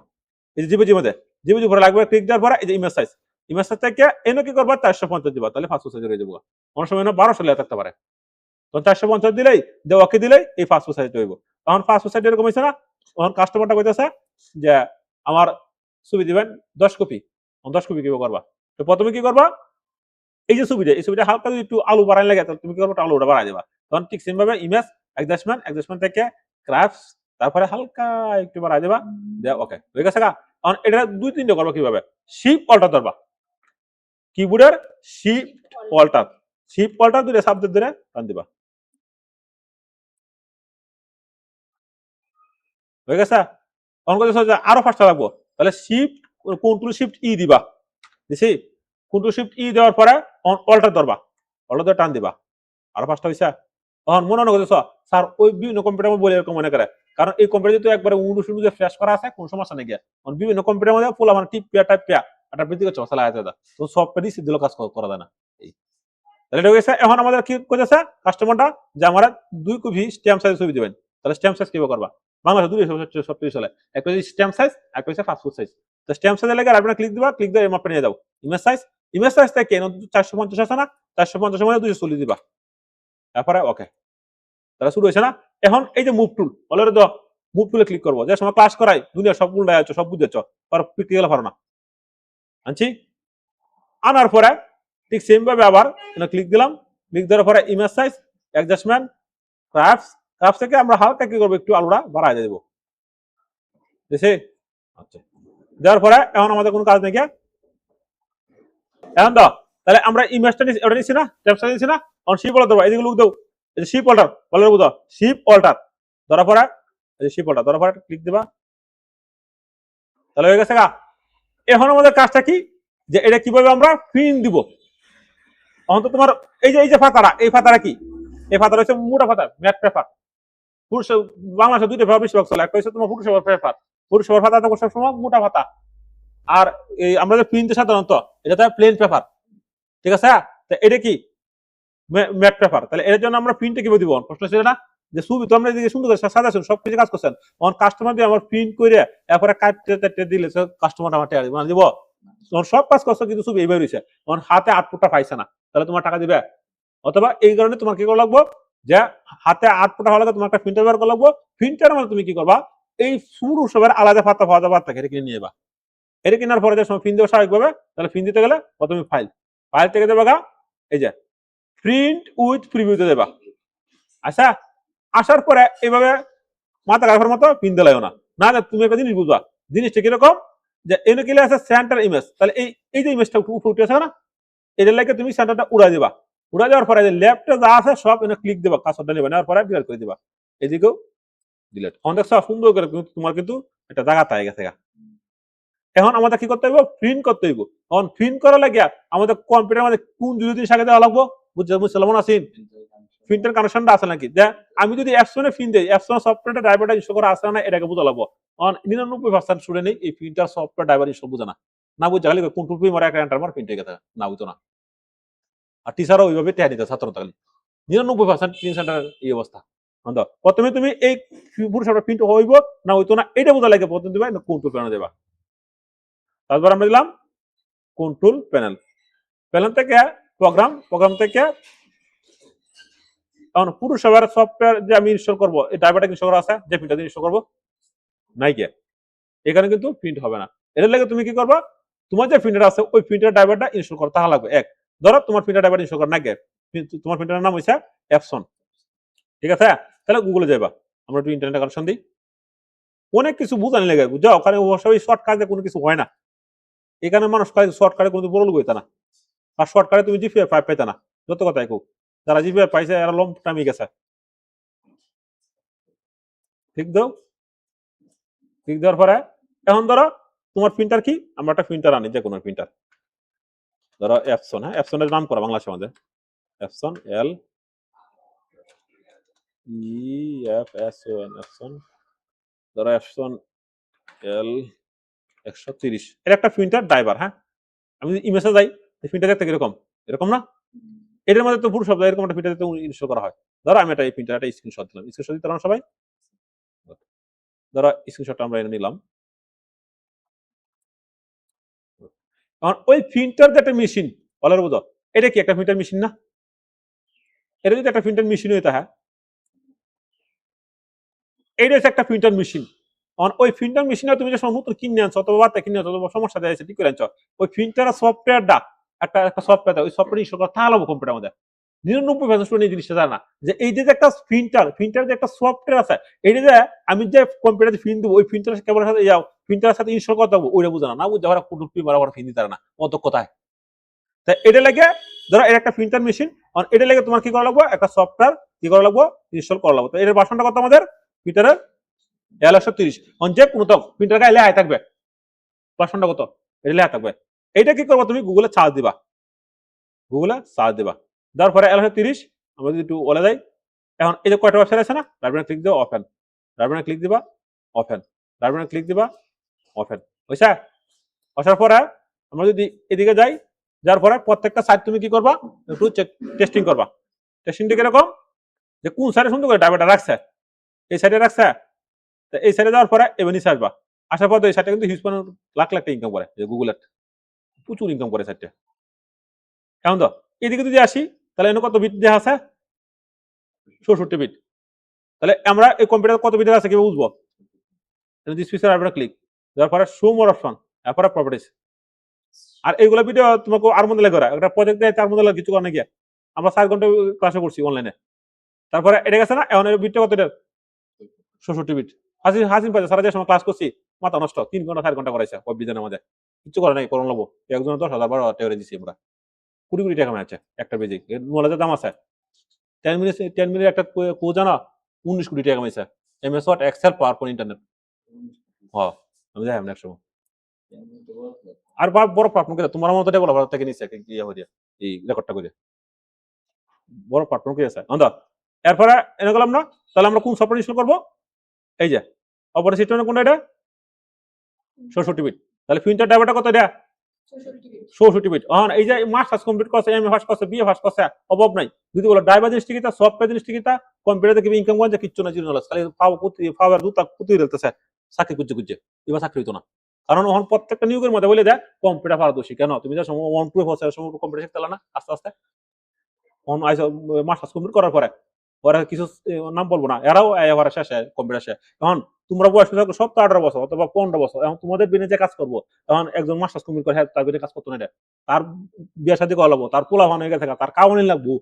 এই যে জিবি মধ্যে জিবি উপরে লাগবে, ক্লিক দেওয়ার পরে এই যে ইমেজ সাইজ, ইমেজ সাইজ থেকে এনে কি করবা 450 দিবা, তাহলে পাসপোর্ট সাইজ হয়ে যাবো। অনেক সময় 1200 লেখা থাকতে পারে, তখন 450 দিলেই যে ওকে দিলেই এই পাসপোর্ট সাইজ হইব। তখন পাসপোর্ট সাইজ এরকম হয়েছে না, তখন কাস্টমারটা কইতেছে যে আমার ছবি দিবেন 10 কপি, 10 কপি কি করবা, তো প্রথমে কি করবা, এই যে ছবিটা, এই ছবিটা হালকা যদি একটু আলু বাড়াই লাগে তাহলে তুমি কি করবো, আলুটা বাড়াই দেবা। তখন ঠিক সেম ভাবে ইমেজ অ্যাডজাস্টমেন্ট, অ্যাডজাস্টমেন্ট থেকে ক্রাফটস, তারপরে হালকা একটু বাড়াই দেবা, দেয়া ওকে হয়ে গেছে গা। তখন এটা দুই তিনটা করবা কিভাবে, শিফট অল্টার ধরবা, কিবোর্ডের শিফট অল্টার, শিফট অল্টার দুটো সাবজেক্ট ধরে টান দিবা, হয়ে গেছে। তখন কথা আরো ফাস্টা লাগবো, তাহলে শিফট কন্ট্রোল শিফট ই দিবা, দিছি কন্ট্রোল শিফট ই দেওয়ার পরে অল্টার ধরবা, অল্টার ধরে টান দিবা, আরো ফাস্টা হইছে। তখন মনে করতেছ স্যার ওই বিভিন্ন কম্পিউটার বলে এরকম মনে করে, কারণ এই কম্পিউটার তো একবারে উইন্ডোজ উইন্ডোজে ফ্রেশ করা আছে, কোন সমস্যা নেই গিয়া বিভিন্ন কম্পিউটার মধ্যে ফুল আমার টিপ পেয়া টাইপ পেয়া একটা বৃদ্ধি করছে মশলা আছে, তো সফটওয়্যারই সিদ্ধ কাজ করা যায় না। এই তাহলে এটা হয়েছে। এখন আমাদের কি করতেছে কাস্টমারটা, যে আমার 2 কপি স্ট্যাম্প সাইজ ছবি দিবেন, তাহলে স্ট্যাম্প সাইজ কিভাবে করবা, বাংলাদেশে দুই সব কিছু চলে, একটা হচ্ছে স্ট্যাম্প সাইজ, একটা হচ্ছে পাসপোর্ট সাইজ। তো স্ট্যাম্প সাইজে লাগে আপনারা ক্লিক দিবা, ক্লিক দিয়ে মাপটা নিয়ে যাও, ইমেজ সাইজ, ইমেজ সাইজ থেকে 450 আছে না, 450 এর মধ্যে 240 দিবা, তারপরে ওকে, তারা শুরু হয়েছে না। এখন এই যে মুভ টুল অলরেডি দাও, মুভ টুলে ক্লিক করবো, যে সময় ক্লাস করাই দুনিয়া সব উল্টায় আছো, সব বুঝেছ, প্র্যাকটিক্যাল পারো না, আনছি। আনার পরে ঠিক সেম ভাবে আবার ক্লিক দিলাম, ক্লিক দেওয়ার পরে image size, adjustment, crafts, crafts থেকে আমরা হালকা কি করবো, একটু আলুটা বাড়াই দেবো, বুঝছি। আচ্ছা দেওয়ার পরে এখন আমাদের কোনো কাজ নেই, এখন দাও, তাহলে আমরা ইমেজটা ওটা নিচ্ছি না, ট্যাপটা নিচ্ছি না, এখন শিপ অল্টার দেবো, এদিকে লুক দেবো, এই যে শিপ অল্টার, বলে বুঝো শিপ অল্টার ধরার পরে, এই যে শিপ অল্টার ধরার পরে ক্লিক দিবা, তাহলে হয়ে গেছে গা। এখন আমাদের কাজটা কি, যে এটা কিভাবে আমরা প্রিন্ট দিব। এখন তো তোমার এই যে ফাতারা, এই ফাতারা কি, এই ফাতারা হচ্ছে মোটা ফাতা, ম্যাট পেপার, পুরুষ বাংলাদেশে দুইটা পেপার বেশিরভাগ চলে, একটা হচ্ছে তোমার পুরুষের পেপার, পুরুষের ফাতা তো সবসময় মোটা ফাতা, আর এই আমরা যে প্রিন্ট সাধারণত এটা প্লেন পেপার, ঠিক আছে। এটা কি ম্যাট পেপার, তাহলে এর জন্য আমরা প্রিন্টে কিভাবে দিব, প্রশ্ন ছিল না, যে ছবি তো আমরা এদিকে সুন্দর করে সাজাছেন, সবকিছু কাজ করছেন, অন কাস্টমার দিয়ে আমার প্রিন্ট করে এরপরে কাটতে দিলে কাস্টমার আমার টাকা দিব না, দিব, সব কাজ করছো কিন্তু ছবি এইভাবে রয়েছে, তখন হাতে আটপুটটা পাইছে না, তাহলে তোমার টাকা দিবে। অথবা এই কারণে তোমার কি করা লাগবো, যে হাতে আটপুটা হওয়া লাগে তোমার একটা প্রিন্টার ব্যবহার করা লাগবো, প্রিন্টার মানে তুমি কি করবা, এই শুরু সবের আলাদা ফাতা পাওয়া যাবে, থাকে এটা কিনে নিয়ে যাবা, এটা কেনার পরে যে সময় ফিন দেবো স্বাভাবিকভাবে, তাহলে ফিন দিতে গেলে প্রথমে ফাইল, ফাইল থেকে দেবা গা এই যে প্রিন্ট উইথ প্রিভিউতে দেবা। আচ্ছা আসার পরে এইভাবে মাথা রাখার মতো পিন দিলাইও না, না তুমি একটা জিনিস বুঝবা, জিনিসটা কিরকম, যে এনে গেলে আছে সেন্টার ইমেজ, তাহলে এই যে ইমেজটা উপরে উঠে আছে না, এটার লাগে তুমি সেন্টারটা উড়াই দিবা, উড়াই দেওয়ার পরে লেফটে যা আছে সব এনে ক্লিক দিবা, কাজটা নেবা, নেওয়ার পরে ডিলিট করে দিবা, এদিকেও ডিলিট। এখন দেখছো সুন্দর করে কিন্তু তোমার কিন্তু একটা জায়গা পাই গেছে। এখন আমাদের কি করতে হইব, প্রিন্ট করতে হইব। এখন প্রিন্ট করা লাগিয়া আমাদের কম্পিউটার মধ্যে কোন দুই জিনিস আগে দেওয়া লাগবো, বুঝছিলাম আছেন প্রিন্টার কানেকশনটা আছে নাকি। যে আমি যদি অ্যাপসনে প্রিন্ট দেই, অ্যাপসন সফটওয়্যারটা ড্রাইভারটা ইনস্টল করা আছে না এটাকে বোঝা লাগবো। কারণ 99% স্টুডেন্ট এই প্রিন্টার সফটওয়্যার ড্রাইভার ইনস্টল বুঝে না, না বুঝে খালি কন্ট্রোল পি মারা একটা এন্টার মার প্রিন্ট হয়ে গেছে, না বুঝতো না। আর টিচারও ওইভাবে টেয়া দিতে ছাত্র থাকলে 99% প্রিন্ট সেন্টার এই অবস্থা। প্রথমে তুমি এই পুরো প্রিন্ট হইব না হইতো না এটা বোঝা লাগে, প্রথমে দিবা কন্ট্রোল প্যানেল দেবা। তারপর আমরা দিলাম কন্ট্রোল প্যানেল, প্যানেল থেকে প্রোগ্রাম, প্রোগ্রাম থেকে এখন পুরো সবার সফটওয়্যার যে আমি ইনস্টল করবো, এই ড্রাইভারটা ইনস্টল করা আছে, যে প্রিন্টার ইনস্টল করবো নাই কে, এখানে কিন্তু প্রিন্ট হবে না। এর লাগে তুমি কি করবা, তোমার যে প্রিন্টার আছে ওই প্রিন্টার ড্রাইভারটা ইনস্টল করতে লাগবে। এক, ধরো তোমার প্রিন্টার ড্রাইভার ইনস্টল করা নাই কে, তোমার প্রিন্টারের নাম হইছে অ্যাপসন, ঠিক আছে? তাহলে গুগলে যাবা, আমরা একটু ইন্টারনেট কানেকশন দিই। অনেক কিছু বুঝানি লাগে, বুঝছো? ওখানে সবাই শর্টকাটে কোনো কিছু হয় না, এখানে মানুষ শর্টকাটে কোনো বড় লোক হইতা না, আর শর্টকাটে তুমি জিপিএ 5 পাইতা না, যত কথাই কো। যারা জিপিএ পাইছে এরা লম্ব টাইমে গেছে। ঠিক দাও, ঠিক দেওয়ার পরে এখন ধরো তোমার প্রিন্টার কি, আমরা একটা প্রিন্টার আনি, যে কোনো প্রিন্টার, ধরো অ্যাপসন। হ্যাঁ, অ্যাপসনের নাম করা বাংলাদেশের মধ্যে Epson, L E F S O N, Epson. ধরো অ্যাপসন এল 130, এর একটা প্রিন্টার ড্রাইভার। হ্যাঁ, আমি যদি ইমেজে যাই, প্রিন্টার দেখতে কিরকম, এরকম না? এটার মধ্যে তো পুরো শব্দ এরকম একটা প্রিন্টার ইনস্টল করা হয়। ধরো আমি একটা এই প্রিন্টার একটা স্ক্রিনশট দিলাম, স্ক্রিনশট দিতে সবাই, ধরো স্ক্রিনশটটা আমরা এনে নিলাম। কারণ ওই প্রিন্টার যে একটা মেশিন বলার বোঝো, এটা কি একটা প্রিন্টার মেশিন না? এটা যদি একটা প্রিন্টার মেশিন হইতে, হ্যাঁ এইটা হচ্ছে একটা প্রিন্টার মেশিন। ওই প্রিন্টার মেশিনে তুমি যে নতুন কিনে আনছো অথবা কিনে আনছো অথবা সমস্যা দেখা ঠিক করে আনছো, ওই প্রিন্টার সফটওয়্যারটা একটা একটা সফটওয়্যার, ওই সফটওয়্যার ইনস্টল করা থাকলে কম্পিউটার মধ্যে 99% স্টুডেন্ট এই জিনিসটা জানা যে এই যে একটা প্রিন্টার, প্রিন্টার যে একটা সফটওয়্যার আছে, এইটা যে আমি যে কম্পিউটারে প্রিন্ট দেবো ওই প্রিন্টার কেবল সাথে যাও প্রিন্টারের সাথে ইনস্টল করতে হবে, ওইটা বুঝে না বুঝে ওরা কুটুর পি মারা প্রিন্ট দিতে না অত কথায়। তাই এটা লাগে, ধরো এটা একটা প্রিন্টার মেশিন, এটা লাগে তোমার কি করা লাগবে, একটা সফটওয়্যার কি করা লাগবে, ইনস্টল করা লাগবে। তো এর ভার্সনটা কত আমাদের প্রিন্টারের, L130। যে কোনো তো প্রিন্টার গায়ে লেখা থাকবে ভার্সনটা কত, এটা লেখা থাকবে। এইটা কি করবো, তুমি গুগলে সার্চ দিবা, গুগলে সার্চ দিবা, দেওয়ার পরে L130 আমরা যদি একটু বলে দেয়। এখন এই যে কয়টা ওয়েবসাইট আছে না, ড্রাইভারে ক্লিক দিবা, ওপেন, ড্রাইভারে ক্লিক দিবা, ওপেন, ড্রাইভারে ক্লিক দিবা, ওপেন, হইছে? আসার পরে আমরা যদি এদিকে যাই, যার পরে প্রত্যেকটা সাইট তুমি কি করবা, একটু টেস্টিং করবা। টেস্টিংটা কিরকম, যে কোন সাইডে সুন্দর করে ড্রাইভারটা রাখছে, এই সাইডে রাখছে, এই সাইডে যাওয়ার পরে এমনি আসবা, আসার পর এই সাইটটা কিন্তু হিউজ পরিমাণ লাখ লাখ টাকা ইনকাম করে, যে গুগলের প্রচুর ইনকাম করে সাইটটা। এখন তো এদিকে যদি আসি, তাহলে এনে কত বিট দেওয়া আছে, 64 বিট। তাহলে আমরা এই কম্পিউটার কত বিটের আছে কিভাবে বুঝবো, ক্লিক দেওয়ার পরে শো মোর অপশন, তারপরে প্রপার্টিস। আর এইগুলো ভিডিও তোমাকে আর মধ্যে লাগে, একটা প্রজেক্ট দেয় তার মধ্যে কিছু করে গিয়া আমরা 4 ঘন্টা ক্লাসে করছি অনলাইনে। তারপরে এটা গেছে না, এখন বিটটা কত, 64 বিট। হাসিম পাইছে সারা যে সময় ক্লাস করছি, মাথা নষ্ট, 3 ঘন্টা 4 ঘন্টা করাইছে ওয়েব ডিজাইনের মধ্যে, কিছু করে নাই, করণ লাগবো। একজন 10,000 12,000 টাকা দিচ্ছি আমরা, কোটি কোটি টাকা আছে একটা পেজে, নলেজের দাম আছে। 10 মিনিট একটা কো জানা 19 কোটি টাকা কামাইছে, MS Word, Excel, PowerPoint, internet. হ্যাঁ, আমি যাই নেক্সট সময়। আর বড় প্ল্যাটফর্ম কে তোমার মতো ডেভেলপার থেকে নিছে ইয়ে হয়ে এই রেকর্ডটা করে বড় প্ল্যাটফর্ম কে আছে আমরা। এরপরে এনে গেলাম না, তাহলে আমরা কোন সফটওয়্যার ইনস্টল করব, এই যে অপারেটিং সিস্টেম কোনটা, এটা 64 বিট। তাহলে প্রিন্টার ড্রাইভারটা কত, এটা 64 বিট। এখন এই যে মাস্টার্স কমপ্লিট করছে, এমএ পাস করছে, বিএ পাস করছে, অভাব নাই। যদি বলো ড্রাইভার জিনিস ঠিকই, সফটওয়্যার জিনিস ঠিকই, কম্পিউটার থেকে ইনকাম করে কিচ্ছু না, জিরো নলেজ, খালি পাওয়ার দুটা পুতুই রেলতেছে চাকরি খুঁজছে খুঁজছে, এবার চাকরি হইতো না। কারণ এখন প্রত্যেকটা নিয়োগের মধ্যে বলে দেয় কম্পিউটার পারদর্শী, কেন তুমি যে সময় 1 2 বছর সময় কম্পিউটার শিখতে না আস্তে আস্তে। মাস্টার্স কমপ্লিট করার পরে ওরা কিছু নাম বলবো না, এরাও এবার শেষে কম্পিউটার শেষ। এখন তোমরা বয়স 17 18 বছর অথবা 15 বছর, এখন তোমাদের বিনে যে কাজ করবো, এখন একজন মাস্টার্স কমপ্লিট করে তার বিনে কাজ করতো না, তার বিয়ে শাদী করা লাগবো, তার পোলা হয়ে গেছে, তার কাউনি লাগবো,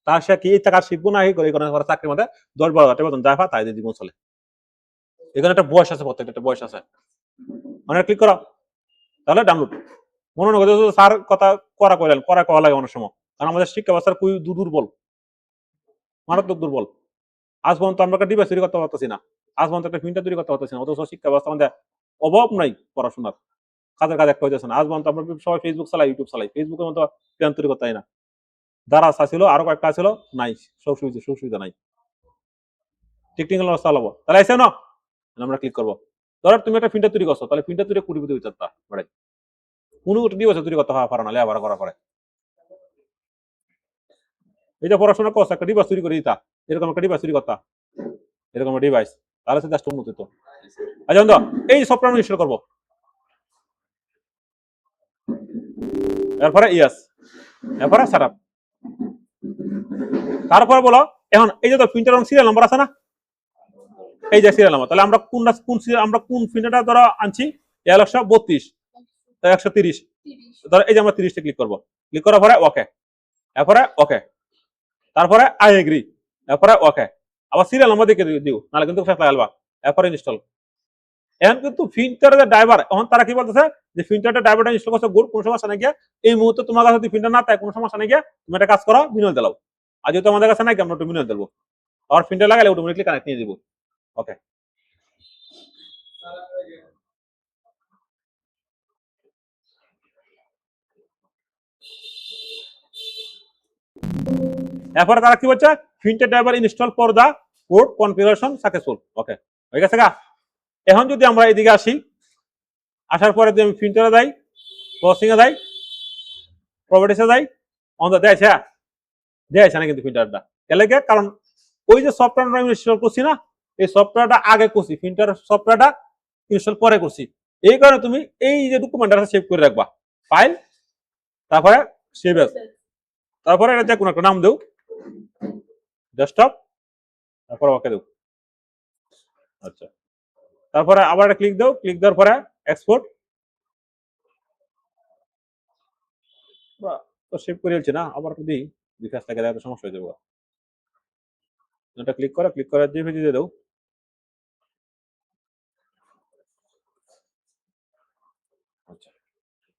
তার সে কি কাজ শিখবো না এই করে চাকরির মধ্যে 10-12 হাজার বেতন যায়, তাই দিয়ে জীবন চলে। এখানে একটা বয়স আছে, প্রত্যেকটা একটা বয়স আছে। মানে ক্লিক করো, তাহলে ডাউনলোড, মনে করতে স্যার কথা করা কইলেন, করা কওয়া লাগে অনেক সময়, কারণ আমাদের শিক্ষা ব্যবস্থার খুবই দুর্বল, মারাত্মক দুর্বল। আজ পর্যন্ত আমরা একটা ডিভাইস তৈরি করতে পারতেছি না, আজ পর্যন্ত একটা প্রিন্টার তৈরি করতে পারতেছি না, অথচ শিক্ষা ব্যবস্থা আমাদের অভাব নাই পড়াশোনার, কাজের কাজ একটা হইতেছে না। আজ পর্যন্ত আমরা সবাই ফেসবুক চালাই, ইউটিউব চালাই, ফেসবুকের মতো প্ল্যান তৈরি করতে হয় না। যারা ছিল আরো কয়েকটা ছিল, নাই, সব সুবিধা নাই। টেকনিক্যাল অবস্থা চালাবো, তাহলে আইসে না, আমরা ক্লিক করবো। ধরো তুমি একটা প্রিন্টার তৈরি করছো, তাহলে প্রিন্টার তৈরি কোটিপতি হইতে পারে, কোনো ডিভাইস তৈরি করতে হয় পারে না, লেবার করা পরে। এই যে পড়াশোনা করছে, একটা ডিভাইস তৈরি করে দিতা, এরকম একটা ডিভাইস তৈরি করতা, এরকম ডিভাইস, তাহলে সেটা উন্নত হতো। আচ্ছা, এই সফটওয়্যার ইনস্টল করবো, এরপরে ইয়াস, এরপরে সেটআপ, তারপরে বলো এখন এই যে প্রিন্টার সিরিয়াল নাম্বার আছে না, এই যে সিরিয়াল নাম্বার, তাহলে আমরা কোন প্রিন্টারটা ধরো আনছি, 132, 130, ধরো এই যে আমরা 30টা ক্লিক করবো, ক্লিক করার পরে ওকে, এরপরে ওকে, তারপরে আই এগ্রি, এরপরে ওকে, আবার সিরিয়াল নাম্বার দিকে দিও, নাহলে কিন্তু ফেসলা আলবা, এরপরে ইনস্টল। এখন কিন্তু প্রিন্টারের ড্রাইভার, এখন তারা কি বলতেছে যে প্রিন্টারটা ড্রাইভারটা ইনস্টল করছে, গুড, কোনো সমস্যা নাই গিয়া, এই মুহূর্তে তোমার কাছে যদি প্রিন্টার না থাকে কোনো সমস্যা নাই গিয়া, তুমি একটা কাজ করো, মিনুয়াল দিলাও, আর যেহেতু আমাদের কাছে নাই, আমরা মিনুয়াল দেবো, আর প্রিন্টার লাগালে অটোমেটিকলি কানেক্ট নিয়ে দিব। ওকে, এরপরে তারা কি বলছে, printer driver install for the code configuration successful. Okay, হয়ে গেছে গা। এখন যদি আমরা এদিকে আসি, আসার পরে যদি আমি প্রিন্টারে যাই, প্রসেসিং এ যাই, প্রপার্টিসে যাই, অন দেয়ছে দেয়ছে না কিন্তু প্রিন্টারটা, কেন? কারণ ওই যে সফটওয়্যারটা আমি ইনস্টল করছি না, এই সফটওয়্যারটা আগে করছি, প্রিন্টার সফটওয়্যারটা ইনস্টল পরে করছি। এই কারণে তুমি এই যে ডকুমেন্টটা সেভ করে রাখবা, ফাইল, তারপরে সেভ এস, তারপরে এটা যে কোনো একটা নাম দেও, ডেস্কটপ, তারপরে ওকে দেও। আচ্ছা, তারপরে আবার একটা ক্লিক দাও, ক্লিক দেওয়ার পরে এক্সপোর্ট, তো সেভ করে ফেলছি না, আবার যদি ডিফেন্স থাকে তাহলে সমস্যা হয়ে যাবে। এটা ক্লিক করে জিপি দিয়ে দাও। আচ্ছা,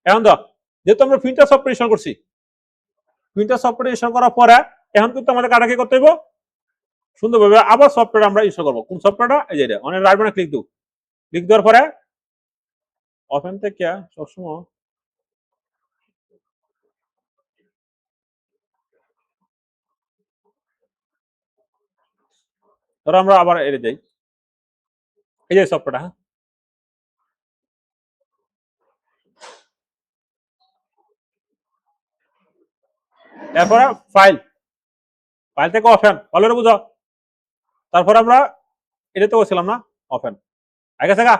এখন দাও, যেহেতু আমরা প্রিন্টার সফটওয়্যার ইনস্টল করছি, প্রিন্টার সফটওয়্যার ইনস্টল করার পরে এখন কিন্তু আমাদের কাটা কি করতে হইব, সুন্দরভাবে আবার সফটওয়্যার আমরা ইনস্টল করবো। কোন সফটওয়্যারটা? এই যে এটা, অনেক রাইট বাটনে ক্লিক দাও, ক্লিক দেওয়ার পরে ওপেন থেকে সবসময় ধরো আমরা আবার এটা যাই, এই যে সফটওয়্যারটা, হ্যাঁ, এরপরে ফাইল, ফাইল থেকে ওপেন, অলরেডি বুঝো, তারপর আমরা এটাতে বলছিলাম না, ওপেন, আগে থাকা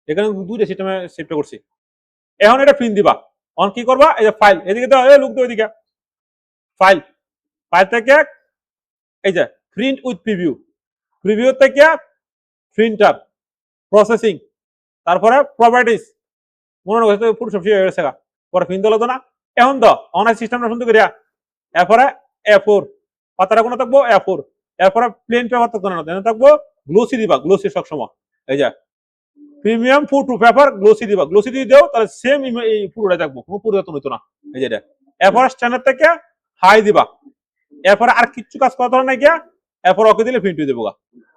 এখানে দুইটা সিস্টেমে শিফট করছি। এখন এটা প্রিন্ট দিবা, অন কি করবা, এই যে ফাইল, এদিকে দাও, এই লুক দাও এদিকে, ফাইল, ফাইল থেকে এই যে প্রিন্ট উইথ প্রিভিউ, প্রিভিউ থেকে প্রিন্টার, প্রসেসিং, তারপরে প্রপার্টিস, মনে করছে পুরো সব হয়ে গেছে, পরে প্রিন্ট হলো তো না। এখন তো অনলাইন সিস্টেমটা সুন্দর করিয়া, এরপরে A4 পাতাটা কোনো থাকবো A4, এরপরে প্লেন পেপার থাকবো না, থাকবো গ্লোসি দিবা, গ্লোসি সবসময়, এই যে প্রিমিয়াম ফটো পেপার গ্লোসি দিবা, গ্লোসি দিয়ে দাও, তাহলে সেম এই পুরোটা থাকবো, কোনো পরিবর্তন হইতো না। এই যে এরপরে স্ট্যান্ডার্ড থেকে হাই দিবা, এরপরে আর কিচ্ছু কাজ করা ধরে নাই গিয়া, এরপর ওকে দিলে প্রিন্ট হয়ে দেবো।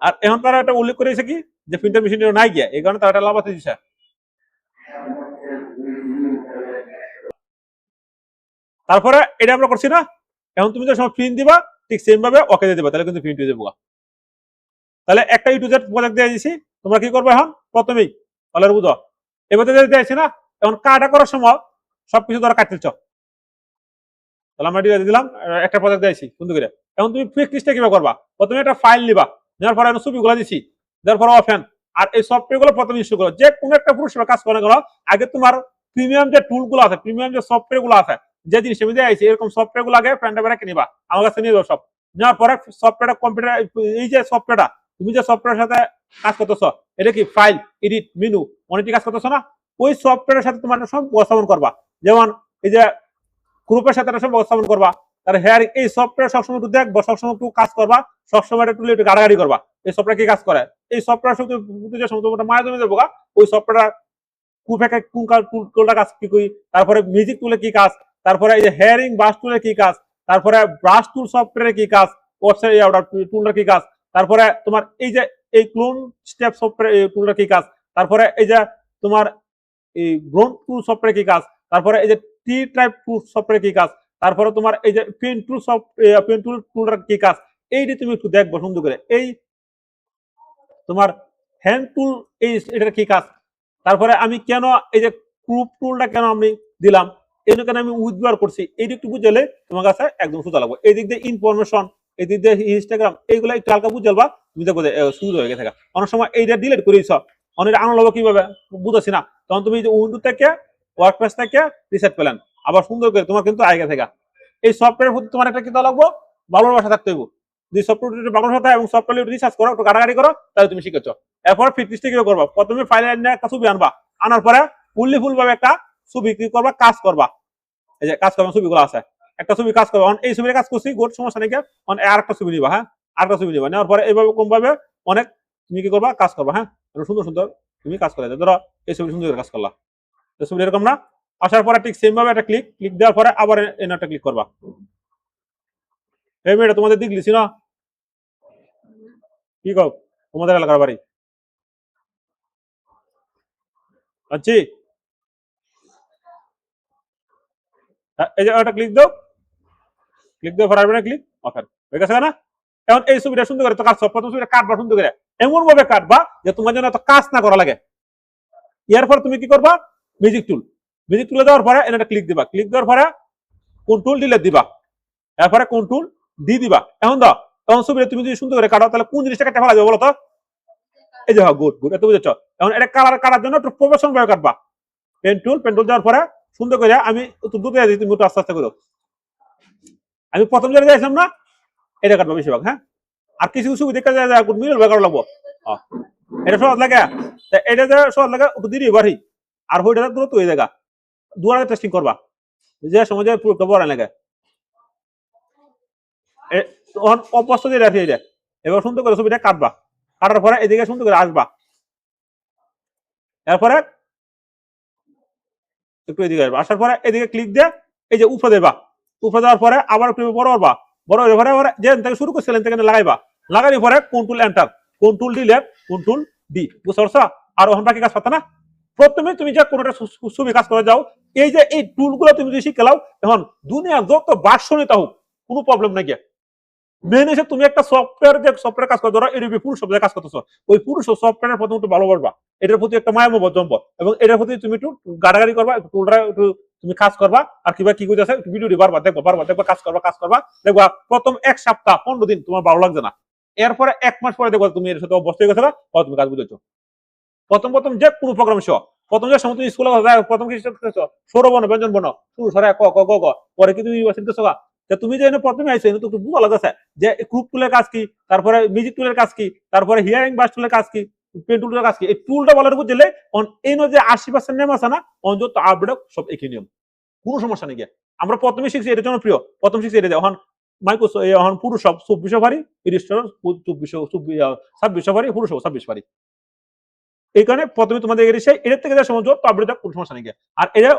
আর এখন তারা একটা উল্লেখ করেছে কি, যে প্রিন্টার মেশিন নাই গিয়া, এই কারণে তারা একটা লাভাতে দিচ্ছে। তারপরে এটা আমরা করছি না, এখন তুমি যখন প্রিন্ট দিবা ঠিক সেম ভাবে ওকে দিয়ে দিবা, তাহলে কিন্তু প্রিন্ট হয়ে যাবো। তাহলে একটা ইউ টু জেড প্রজেক্ট দিয়ে দিয়েছি, তোমরা কি করবে এখন প্রথমেই, তাহলে বুঝো এবার দিয়েছি না, এখন কাটা করার সময় সবকিছু ধরো কাটতেছ, তাহলে আমরা দিয়ে দিলাম, একটা প্রজেক্ট দিয়েছি সুন্দর করে। এখন তুমি প্র্যাকটিসটা কিভাবে করবা, প্রথমে একটা ফাইল নিবা, নেওয়ার পরে ছবিগুলো দিচ্ছি, দেওয়ার পরে ওপেন, আর এই সফটওয়্যার গুলো প্রথমে ইনস্টল করো, যে কোনো একটা পুরুষের কাজ করে গেলো, আগে তোমার প্রিমিয়াম যে টুল গুলো আছে, প্রিমিয়াম যে সফটওয়্যার গুলো আছে, যে জিনিস আমি দিয়েছি এরকম সফটওয়্যার গুলো আগে ফ্রেন্ড বেড়ে নিবা, আমার কাছে নিয়ে যাও সব, নেওয়ার পরে সফটওয়্যারটা কম্পিউটার, এই যে সফটওয়্যারটা তুমি যে সফটওয়্যারের সাথে কাজ করতেছ, এটা কি ফাইল, এডিট, মেনু, অনেকটি কাজ করতেছ না, ওই সফটওয়্যারের সাথে তোমার সব উপস্থাপন করবা। যেমন এই যে গ্রুপের সাথে সব উপস্থাপন করবা, তাহলে হ্যাঁ এই সফটওয়্যার সবসময় একটু দেখবো, সবসময় একটু কাজ করবা, সবসময় একটু গাড়াগাড়ি করবা, এই সফটওয়্যার কি কাজ করে, এই সফটওয়্যার যে সমস্ত মায়া জমি দেবো, ওই সফটওয়্যার কুফেকে কোন টুলটা কাজ কি করি, তারপরে মিউজিক টুলে কি কাজ, তারপরে এই যে হেয়ারিং ব্রাশ টুলে কি কাজ, তারপরে ব্রাশ টুল সফটওয়্যারে কি কাজ, টুলটার কি কাজ, তারপরে তোমার এই যে এই ক্লোন স্টেপ সফটওয়্যার টুলটার কি কাজ, তারপরে এই যে তোমার এই ব্রোন টুল সফটওয়্যারে কি কাজ, তারপরে এই যে টি টাইপ টুল সফটওয়্যারে কি কাজ, তারপরে তোমার এই যে পেন টুল পেন টুল টুলটার কি কাজ, এইটি তুমি একটু দেখবো সুন্দর করে। এই তোমার হ্যান্ড টুল এই এটার কি কাজ, তারপরে আমি কেন এই যে গ্রুপ টুলটা কেন আমি দিলাম, এই কেন আমি উইথড্র করছি, এই দিকটু বুঝলে তোমার কাছে একদম সোজা লাগবে। এই দিক দিয়ে ইনফরমেশন, এই দিক দিয়ে ইনস্টাগ্রাম, এইগুলো একটু হালকা বুঝলবা, তুমি দেখবো সুন্দর হয়ে গেছে। অনেক সময় এইটা ডিলিট করেছ, অনেক আনন্দ হবো কিভাবে বুঝেছি না, তখন তুমি যে উইন্ডো থেকে ওয়ার্কপ্লেস থেকে রিসেট পেলেন আবার সুন্দর করে তোমার কিন্তু আগে থেকে এই সফটওয়্যার প্রতি তোমার একটা কি লাগবো, ভালোবাসা থাকতে হইব। যদি সফটওয়্যার ভালোবাসা এবং সফটওয়্যার রিসার্চ করো, একটু গাড়াগাড়ি করো, তাহলে তুমি শিখেছো। এরপর ফিটনেসটা কি করবা, প্রথমে ফাইল একটা ছবি আনবা, আনার পরে ফুল ভাবে একটা ছবি কি করবা, কাজ করবা। এই যে কাজ করবা ছবিগুলো আছে, একটা ছবি কাজ করবা, এই ছবির কাজ করছি গোট সমস্যা নাকি, আর একটা ছবি নিবা। হ্যাঁ, আর একটা ছবি নিবা, নেওয়ার পরে এইভাবে কম ভাবে অনেক তুমি কি করবা, কাজ করবা। হ্যাঁ, সুন্দর সুন্দর তুমি কাজ করে ধরো এই ছবি সুন্দর কাজ করলা, ছবি এরকম না, আসার পরে ঠিক সেম ভাবে একটা ক্লিক দেওয়ার পরে আবার একটা ক্লিক করবা। এই মেয়েটা তোমাদের দিক লিছি না, কি কও তোমাদের এলাকার বাড়ি আচ্ছি, এই যে একটা ক্লিক দাও, ক্লিক দিয়ে ফরাবে না, ক্লিক ওকে হয়ে গেছে না। এখন এই ছবিটা সুন্দর করে তো কাজ, প্রথম ছবিটা কাটবা সুন্দর করে, এমন ভাবে কাটবা যে তোমার জন্য এত কাজ না করা লাগে। এরপর তুমি কি করবা, মিউজিক টুলে দেওয়ার পরে এটা ক্লিক দিবা, ক্লিক দেওয়ার পরে কন্ট্রোল ডিলিট দিবা, এরপরে কন্ট্রোল ডি দিবা। এখন দাও, তখন ছবিটা তুমি যদি সুন্দর করে কাটো, তাহলে কোন জিনিসটা কেটে ফেলা যাবে বলো তো, এই যে গুড গুড, এত বুঝেছ। এখন এটা কালার কাটার জন্য একটু প্রফেশনাল ভাবে কাটবা, পেন টুল দেওয়ার পরে সুন্দর করে আমি দ্রুত তুমি একটু আস্তে আস্তে করো, আমি প্রথম জায়গায় যাইছিলাম না, এটা কাটবো বেশিরভাগ। হ্যাঁ, আর কিছু কিছু দেখা যায় মিডল বেকার লাগবো, এটা সহজ লাগে, এটা যে সহজ লাগে একটু দিদি বাড়ি, আর হইটা দূরত্ব হয়ে জায়গা দুয়ারে টেস্টিং করবা, যে সময় পুরো বড় লাগে অপস্ত দিয়ে রাখি। এবার সুন্দর করে ছবিটা কাটবা, কাটার পরে এদিকে সুন্দর করে আসবা, এরপরে একটু এদিকে আসবা, আসার পরে এদিকে ক্লিক দিয়ে এই যে উপরে দেবা, উপরে দেওয়ার পরে আবার একটু বড় করবা, বড় হয়ে পরে যে থেকে শুরু করছিলেন থেকে লাগাইবা, লাগানোর পরে control enter, control delete, control D, বুঝতে পারছো। আর ওখান বাকি কাজ পাতা না, প্রথমে তুমি যে কোনো একটা ছবি কাজ করে যাও, এই যে এই টুলগুলো তুমি যদি শিখে লাও, এখন দুনিয়া যত বাসনিতা হোক কোনো প্রবলেম নাই গিয়া। মেন এসে তুমি একটা সফটওয়্যার কাজ করো, ধরো এডিবি পুরো সব কাজ করতেছো, ওই পুরো সফটওয়্যারের প্রথম একটু ভালোবাসবা, এটার প্রতি একটা মায়া মহব্বত জন্ম, এবং এটার প্রতি তুমি একটু গাড়াগাড়ি করবা, একটু টুলটা একটু তুমি কাজ করবা, আর কিবা কি করতেছে ভিডিওটি বারবার দেখবা কাজ করবা দেখবা প্রথম 1 সপ্তাহ 15 দিন তোমার ভালো লাগছে না, এরপরে 1 মাস পরে দেখবা তুমি এর সাথে অভ্যস্ত হয়ে গেছে, তুমি কাজ বুঝেছো। প্রথম যে কোনো প্রোগ্রাম শিখো, প্রথম যে সময় তুমি স্কুলে প্রথম কি শিখতেছো, সৌরবর্ণ ব্যঞ্জন বর্ণ শুরু সরে ক ক গ গ, পরে কি তুমি শিখতেছো, তুমি যে প্রথমে আইছো তো একটু বুঝা লাগতেছে যে গ্রুপ টুলের কাজ কি, তারপরে মিউজিক টুলের কাজ কি, তারপরে হিয়ারিং বাস টুলের কাজ কি, পেন টুলের কাজ কি, এই টুলটা বলার বুঝলে এই যে 80% নেম আছে না, অন্তত আপডেট সব একই নিয়ম, কোনো সমস্যা নেই গিয়া। আমরা প্রথমে শিখছি এটা জন্য প্রিয়, প্রথম শিখছি এটা, এখন মাইক্রোসফট এখন পুরো সব 2400 পারি, 2600 পারি, পুরো 26 পারি। এই কারণে প্রথমে তোমাদের এটার থেকে যা সমঝো তো আপডেট কোনো সমস্যা নেই। আর এটা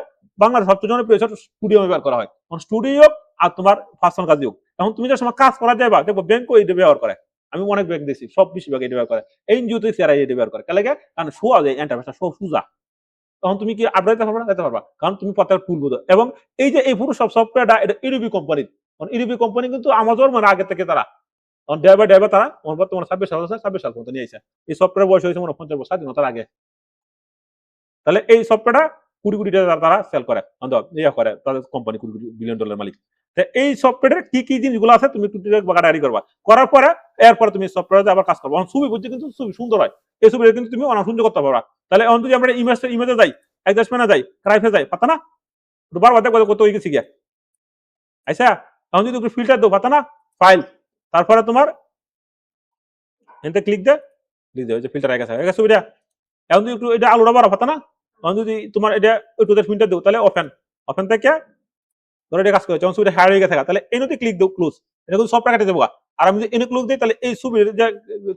বাংলার সবচেয়ে জনপ্রিয় স্টুডিও ব্যবহার করা হয়, স্টুডিও আর তোমার পার্সোনাল কাজ হোক। এখন তুমি যে সময় কাজ করা যাবে দেখবো ব্যাংকও এটা ব্যবহার করে, আমি অনেক ব্যাংক দেখছি সব বেশিরভাগ এটা ব্যবহার করে, এনজিও থেকে সেরা এটা ব্যবহার করে, কেন লাগে কারণ শোয়া যায় এন্টারপ্রাইজটা সব সোজা, তখন তুমি কি আপডেট দিতে পারবে না, দিতে পারবা, কারণ তুমি প্রত্যেকটা টুল বোঝো। এবং এই যে এই পুরো সব সফটওয়্যারটা এটা ইউরোপি কোম্পানির, ইউরোপি কোম্পানি কিন্তু আমাজন মানে আগে থেকে তারা ড্রাইভার তারা তোমার 26 সাল পর্যন্ত নিয়ে আসে, এই সফটওয়্যার বয়স হয়েছে 50 বছর স্বাধীনতার আগে। তাহলে এই সফটওয়্যারটা কোটি টাকা তারা সেল করে, করে তাদের কোম্পানি $20 বিলিয়ন মালিক। এই সফটওয়্যারের কি কি জিনিসগুলো আছে তুমি গাড়ি করবা, করার পরে এরপরে তুমি সফটওয়্যারে আবার কাজ করবো, ছবি বুঝছে কিন্তু ছবি সুন্দর হয়, এই ছবিটা কিন্তু তুমি অনেক সুন্দর করতে পারবা। তাহলে এখন যদি আমরা ইমেজে যাই, অ্যাডজাস্টমেন্টে যাই, ক্রাইফে যাই, পাতা না বারবার দেখো কত হয়ে গেছি গিয়া, আচ্ছা এখন যদি একটু ফিল্টার দেবো, পাতা না ফাইল, তারপরে তোমার এতে ক্লিক দে ফিল্টার হয়ে গেছে ছবিটা। এখন যদি একটু এটা আলোটা বাড়া, পাতা না, এখন যদি তোমার এটা একটু ফিল্টার দেবো, তাহলে ওপেন থেকে ধরো এটা কাজ করে, যখন ছবিটা হার হয়ে গেছে তাহলে এনতে ক্লিক দেবো ক্লোজ, এটা কিন্তু সবটা কেটে দেবো। আর আমি যদি এনে ক্লিক দিই তাহলে এই ছবির যে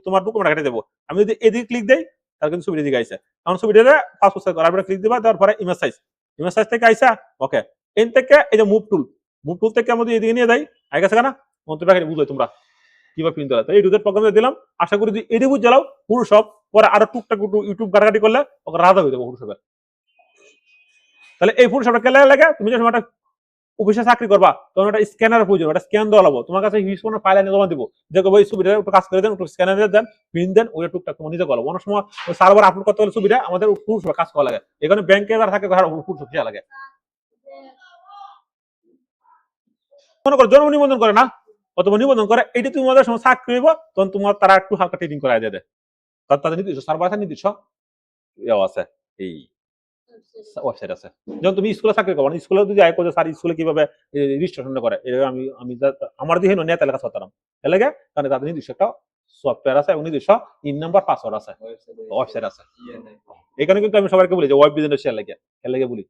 তোমার ডকুমেন্ট কেটে দেবো, আমি যদি এদিকে ক্লিক দিই তার কিন্তু ছবিটা দিকে আইসা এখন ছবিটা পাসপোর্ট সাইজ করার পরে ক্লিক দিবা দেওয়ার পরে ইমেজ সাইজ থেকে আইসা ওকে এন থেকে এই যে মুভ টুল থেকে আমাদের এদিকে নিয়ে যাই আগে গেছে না মন্ত্রটা বুঝলো তোমরা কিভাবে প্রিন্ট দিলা এই ডুজের প্রোগ্রাম দিলাম আশা করি যদি এডি বুঝ জ্বালাও পুরো সব পরে আরো টুকটাক ইউটিউব ঘাটাঘাটি করলে ওকে রাজা হয়ে যাবে পুরো সবের তাহলে এই পুরো সবটা কেলে লাগে তুমি যে সময়টা অফিসে চাকরি করবা তখন একটা স্ক্যানার প্রয়োজন একটা স্ক্যান দেওয়া লাগবো তোমার কাছে হিউজ কোনো ফাইল এনে জমা দিব দেখো ওই ছবিটা একটু কাজ করে দেন একটু স্ক্যানারে দেন প্রিন্ট দেন ওই টুকটাক তোমার নিজে করো অনেক সময় সার্ভার আপলোড করতে হলে ছবিটা আমাদের পুরো সব কাজ করা লাগে এখানে ব্যাংকে যারা থাকে পুরো সব লাগে মনে করো জন্ম নিবন্ধন করে না অথবা নিবন্ধন করে এটি তোমাদের সময় চাকরি হইব তখন তোমার তারা একটু হালকা ট্রেডিং করা যায় তাদের নির্দিষ্ট সার্ভার আছে নির্দিষ্ট আছে এই ওয়েবসাইট আছে যেমন তুমি স্কুলে চাকরি করো স্কুলে যদি আয় করো স্যার স্কুলে কিভাবে রেজিস্ট্রেশন করে আমি আমি আমার দিয়ে নেতা লেখা করতাম এলাকা কারণ তাদের নির্দিষ্ট একটা সফটওয়্যার আছে এবং নির্দিষ্ট ইন নাম্বার পাসওয়ার্ড আছে ওয়েবসাইট আছে এখানে কিন্তু আমি সবাইকে বলি যে ওয়েব বিজনেস শেয়ার লাগে বলি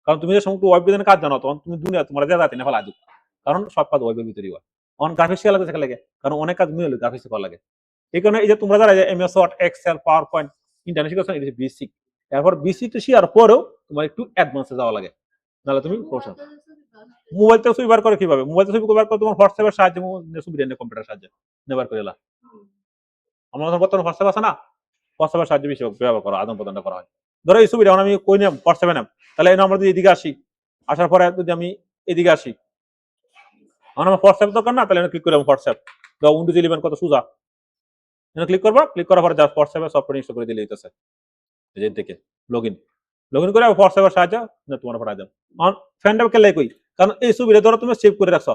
কারণ তুমি যে সময় ওয়েব বিজনেস কাজ জানো তখন তুমি দুনিয়া তোমার যা জাতি না ফেলা আজু কারণ সব কাজ ওয়েবের ভিতরেই হয় অন গ্রাফিক্স শেয়ার লাগে লাগে কারণ অনেক কাজ মিলে গ্রাফিক্স করা লাগে এই কারণে এই যে তোমরা যারা MS Word Excel PowerPoint internet শিখেছো এটা বেসিক এরপর বেসিক শেয়ার পরেও তোমার একটু অ্যাডভান্সে যাওয়া লাগে নাহলে তুমি মোবাইল থেকে ছবি বার করে কিভাবে মোবাইল থেকে ছবি বার করে তোমার হোয়াটসঅ্যাপের সাহায্যে ছবি দেন কম্পিউটার সাহায্যে নেবার করে আমরা বর্তমানে হোয়াটসঅ্যাপ আছে না হোয়াটসঅ্যাপের সাহায্যে বেশি ব্যবহার করা আদান প্রদান করা হয় ধরো এই ছবিটা আমি কই নিলাম হোয়াটসঅ্যাপে নাম তাহলে আমরা যদি এদিকে আসি আসার পরে যদি আমি এদিকে আসি আমার হোয়াটসঅ্যাপ দরকার না তাহলে ক্লিক করলাম হোয়াটসঅ্যাপ উইন্ডোজ 11 কত সোজা ক্লিক করবো ক্লিক করার পরে জাস্ট হোয়াটসঅ্যাপে সফটওয়্যার ইনস্টল করে দিলে হইতেছে এই থেকে লগইন করে হোয়াটসঅ্যাপের সাহায্যে না তোমার পাঠা দাও অন ফ্যান্ডাব কে কই কারণ এই ছবিটা ধরো তুমি সেভ করে রাখছো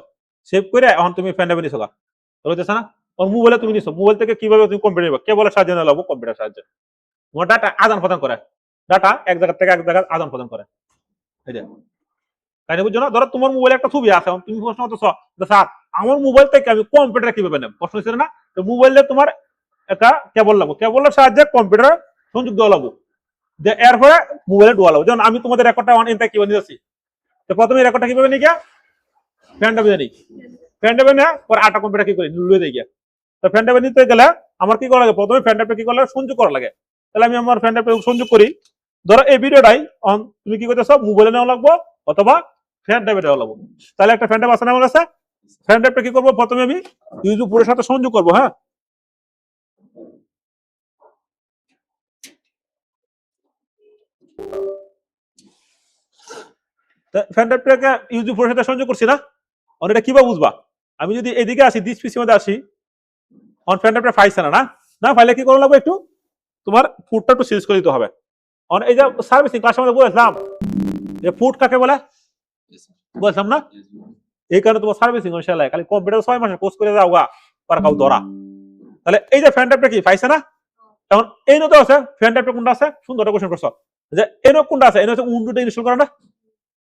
সেভ করে এখন তুমি ফ্যান্ডাবে নিছো গা হইতেছে না আর মোবাইলে তুমি নিছো মোবাইল থেকে কিভাবে তুমি কম্পিউটার নিবা কেবল সাহায্যে না লাগবো কম্পিউটার সাহায্যে তোমার ডাটা আদান প্রদান করে ডাটা এক জায়গা থেকে এক জায়গায় আদান প্রদান করে এই যে তাই বুঝছো না ধরো তোমার মোবাইলে একটা ছবি আছে তুমি প্রশ্ন করতেছো স্যার আমার মোবাইল থেকে আমি কম্পিউটার কিভাবে নেব প্রশ্ন ছিল না তো মোবাইলে তোমার একটা কেবল লাগবো কেবলের সাহায্যে কম্পিউটার সংযোগ দেওয়া লাগবো যে এরপরে মোবাইলে ডোয়া লাগবো যেমন আমি তোমাদের রেকর্ডটা অন ইনটা কিভাবে নিয়েছি তো প্রথমে রেকর্ডটা কিভাবে নিয়ে গিয়া ফ্যান্ডাবে নিই ফ্যান্ডাবে না পরে আটা কম্পিউটার কি করি লুয়ে দিয়ে গিয়া তো ফ্যান্ডাবে নিতে গেলে আমার কি করা লাগে প্রথমে ফ্যান্ডাবে কি করলে সংযোগ করা লাগে তাহলে আমি আমার ফ্যান্ডাবে সংযোগ করি ধরো এই ভিডিওটাই তুমি কি করতেছো মোবাইলে নেওয়া লাগবো অথবা ফ্যান্ডাবে নেওয়া লাগবো তাহলে একটা ফ্যান্ডাব আছে না আমার কাছে ফ্যান্ডাবটা কি করবো প্রথমে আমি ইউটিউব পুরোর সাথে সংযোগ করবো হ্যাঁ ফ্যান্ডাবটাকে ইউটিউব পুরোর সাথে সংযোগ করছি না এটা কিভাবে বুঝবা আমি যদি এদিকে আসি দিস পিসির মধ্যে আসি অন ফ্যান্ডাবটা পাইছে না না পাইলে কি করা লাগবে একটু তোমার ফুডটা একটু সিরিজ করে দিতে হবে এই যে সার্ভিসিং ক্লাসের মধ্যে বলেছিলাম যে ফুড কাকে বলে বলছিলাম না এই কারণে তোমার সার্ভিসিং ইনশাআল্লাহ খালি কম্পিউটার 6 মাসের কোর্স করে যাও গা পার কাউ ধরা তাহলে এই যে ফ্যান্ডাবটা কি পাইছে না এখন এই নতো আছে ফ্যান্ডাবটা কোনটা আছে সুন্দর কোশ্চেন করছো যে এনো কোনটা আছে এনো হচ্ছে উইন্ডোটা ইনস্টল করা না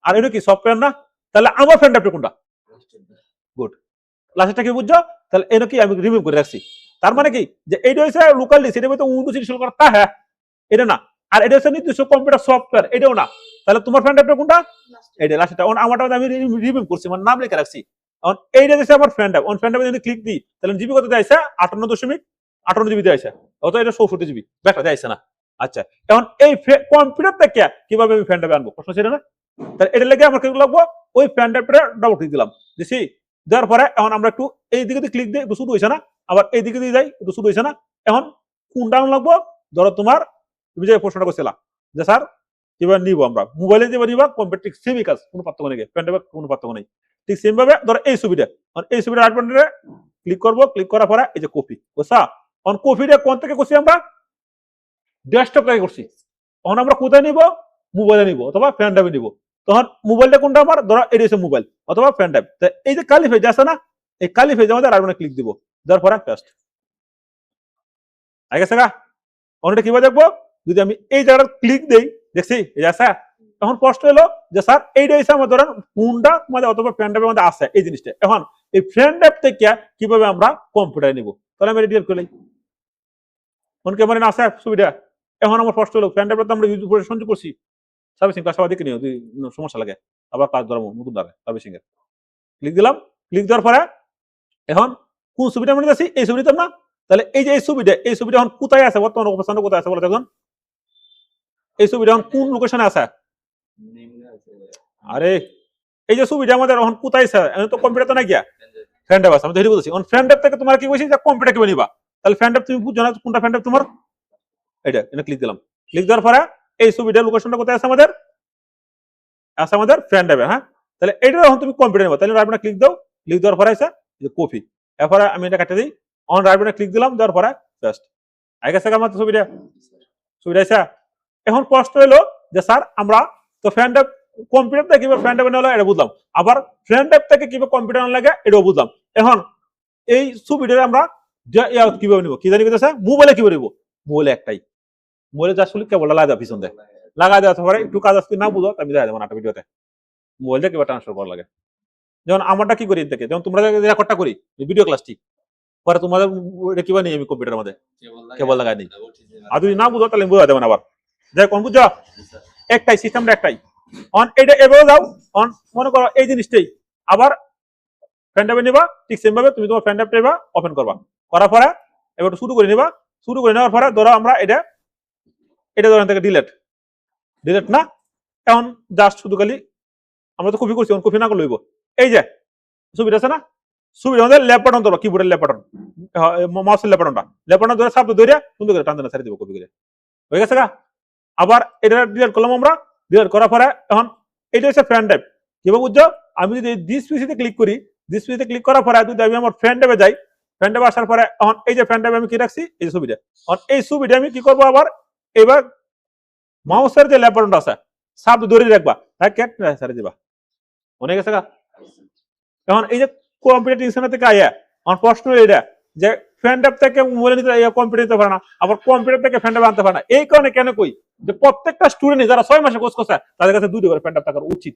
আর এনো কি সফটওয়্যার না তাহলে আমার ফ্যান্ডাবটা কোনটা গুড লাস্টটা কি বুঝছো তাহলে এনো কি আমি রিমুভ করে রাখছি তার মানে কি যে এইটা হচ্ছে লোকাল ডিস এটা তো উইন্ডোজ ইনস্টল করা তা হ্যাঁ এটা না আর এটা হচ্ছে নির্দিষ্ট কম্পিউটার সফটওয়্যার এটাও না তাহলে তোমার ফ্যান্ডাবটা কোনটা এইটা লাস্টটা আমারটা আমি রিমুভ করছি মানে নাম লিখে রাখছি এখন এইটা হচ্ছে আমার ফ্যান্ডাব অন ফ্যান্ডাবে যদি ক্লিক দিই তাহলে জিবি কত দেয়ছে 58.58 জিবি দেয়ছে অত এটা 64 জিবি ব্যাটা দেয়ছে না আচ্ছা এখন এই কম্পিউটার থেকে কিভাবে আমি ফ্যান্ডাবে আনবো প্রশ্ন ছিল না তাহলে এটা লেগে আমার কি লাগবো ওই ফ্যান্ডাবটা ডাবল ক্লিক দিলাম দিছি দেওয়ার পরে এখন আমরা একটু এই দিকে ক্লিক দিই একটু শুরু হয়েছে না আবার এই দিকে দিয়ে যাই একটু শুরু হয়েছে না এখন কোনটা লাগবো ধরো তোমার তুমি যে প্রশ্নটা করছিলা যে স্যার কিভাবে নিব আমরা মোবাইলে যেভাবে নিবা কম্পিউটার সেমই কাজ কোনো পার্থক্য নেই ফ্যান্ডাবে কোনো পার্থক্য নেই ঠিক সেম ভাবে ধরো এই ছবিটা এই ছবিটা রাইট বাটনে ক্লিক করবো ক্লিক করার পরে এই যে কপি বুঝছা অন কপিটা কোন থেকে করছি আমরা ডেস্কটপ থেকে করছি তখন আমরা কোথায় নিব মোবাইলে নিব অথবা ফ্যান্ডাবে নিব তখন মোবাইলটা কোনটা আমার ধরো এটা হচ্ছে মোবাইল অথবা ফ্যান্ডাব এই যে কালি পেজ আছে না এই কালি পেজের মধ্যে রাইট বাটনে ক্লিক দিব দেওয়ার পরে পেস্ট আগে গেছে গা অন্যটা কিভাবে দেখবো যদি আমি এই জায়গাটা ক্লিক দেই দেখছি এই আছে তখন প্রশ্ন হলো যে স্যার এইটা হচ্ছে আমার ধরেন ফোনটা তোমাদের অথবা ফ্যান্ডাবের মধ্যে আছে এই জিনিসটা এখন এই ফ্যান্ডাব থেকে কিভাবে আমরা কম্পিউটারে নিব তাহলে আমি ডিলিট করলাই ফোন ক্যামেরা না আছে সুবিধা এখন আমার প্রশ্ন হলো ফ্যান্ডাবটা তো আমরা ইউজ করে সংযোগ করছি সার্ভিসিং ক্লাস দেখে নিও যদি সমস্যা লাগে আবার কাজ ধরবো নতুন দাঁড়ায় সার্ভিসিং এর ক্লিক দিলাম ক্লিক দেওয়ার পরে এখন কোন সুবিধা আমরা যাচ্ছি এই সুবিধা না তাহলে এই যে এই ছবিটা এখন কোথায় আছে, বর্তমান অবস্থানে কোথায় আছে বলে দেখুন। এই ছবিটা এখন কোন লোকেশনে আছে? আরে এই যে ছবিটা আমাদের এখন কোথায় আছে? এখন তো কম্পিউটার তো না গিয়া ফ্রেন্ড অ্যাপ আছে, আমি তো বলছি অন ফ্রেন্ড অ্যাপ থেকে তোমার কি বলছি যে কম্পিউটার কিভাবে নিবা। তাহলে ফ্রেন্ড অ্যাপ তুমি বুঝছো না কোনটা ফ্রেন্ড অ্যাপ তোমার? এটা এটা ক্লিক দিলাম। ক্লিক দেওয়ার পরে এই ছবিটা লোকেশনটা কোথায় আছে আমাদের? আছে আমাদের ফ্রেন্ড অ্যাপে। হ্যাঁ, তাহলে এটা এখন তুমি কম্পিউটার নিবা, তাহলে রাইট ক্লিক দাও। ক্লিক দেওয়ার পরে আছে যে কপি। এরপরে আমি এটা কাটে দিই, অন রাইট ক্লিক দিলাম, দেওয়ার পরে পেস্ট। আগে গেছে আমার ছবিটা, ছবিটা আছে। এখন প্রশ্ন হলো যে স্যার আমরা তো ফ্রেন্ড অ্যাপ কম্পিউটার থেকে কিভাবে ফ্রেন্ড অ্যাপে নেওয়া এটা বুঝলাম, আবার ফ্রেন্ড অ্যাপ থেকে কিভাবে কম্পিউটার লাগে এটাও বুঝলাম। এখন এই ছবিটা আমরা কিভাবে নিব, কি জানি কথা মোবাইলে কিভাবে নিব? মোবাইলে একটাই, মোবাইলে যা শুনলে কেবল লাগা পিছন দেয়, লাগা দেওয়ার পরে একটু কাজ আসতে না বুঝো আমি দেখাই দেবো একটা ভিডিওতে মোবাইলটা কিভাবে ট্রান্সফার করা লাগে। যেমন আমারটা কি করি থেকে, যেমন তোমরা রেকর্ডটা করি ভিডিও ক্লাসটি, পরে তোমাদের কিভাবে নিই আমি কম্পিউটারের মধ্যে কেবল লাগাই নিই। আর যদি না বুঝো তাহলে বুঝা দেবেন আবার, যাই কোন বুঝছো একটাই সিস্টেমটা একটাই। অন এটা এভাবে যাও, অন মনে করো এই জিনিসটাই আবার ফ্রেন্ড অ্যাপে নিবা, ঠিক সেম ভাবে তুমি তোমার ফ্রেন্ড অ্যাপটা এবার ওপেন করবা, করার পরে এবার শুরু করে নিবা। শুরু করে নেওয়ার পরে ধরো আমরা এটা এটা ধরেন থেকে ডিলেট ডিলেট না, এখন জাস্ট শুধু খালি আমরা তো কপি করছি, কপি না করে লইব। এই যে ছবিটা আছে না, ছবির মধ্যে লেফট বাটন ধরো, কিবোর্ডের লেফট বাটন, মাউসের লেফট বাটনটা, লেফট বাটন ধরে শব্দ ধরে সুন্দর করে টানতে ছাড়ি দিব কপি করে, হয়ে গেছে গা। আবার এটা ডিলিট করলাম আমরা, ডিলিট করার পরে এখন এটা হচ্ছে ফ্রেন্ড অ্যাপ, কিভাবে বুঝছো? আমি যদি দিস পিসিতে ক্লিক করি, দিস পিসিতে ক্লিক করার পরে যদি আমি আমার ফ্রেন্ড অ্যাপে যাই, ফ্রেন্ড অ্যাপে আসার পরে এখন এই যে ফ্রেন্ড অ্যাপে আমি কি রাখছি এই যে ছবিটা, এখন এই ছবিটা আমি কি করবো আবার এবার মাউসের যে লেফট বাটনটা আছে শব্দ ধরে রাখবা, তাই কেট ছাড়ি দিবা, মনে গেছে গা। এখন এই যে কম্পিউটার টিউশন থেকে আয়া আমার প্রশ্ন এটা যে ফ্রেন্ড অ্যাপ থেকে মোবাইল নিতে কম্পিউটার নিতে পারে না, আবার কম্পিউটার থেকে ফ্রেন্ড অ্যাপ আনতে পারে না। এই কারণে কেন কই যে প্রত্যেকটা স্টুডেন্ট যারা 6 মাসে কোর্স করছে তাদের কাছে 2টি করে ফ্রেন্ড অ্যাপ থাকার উচিত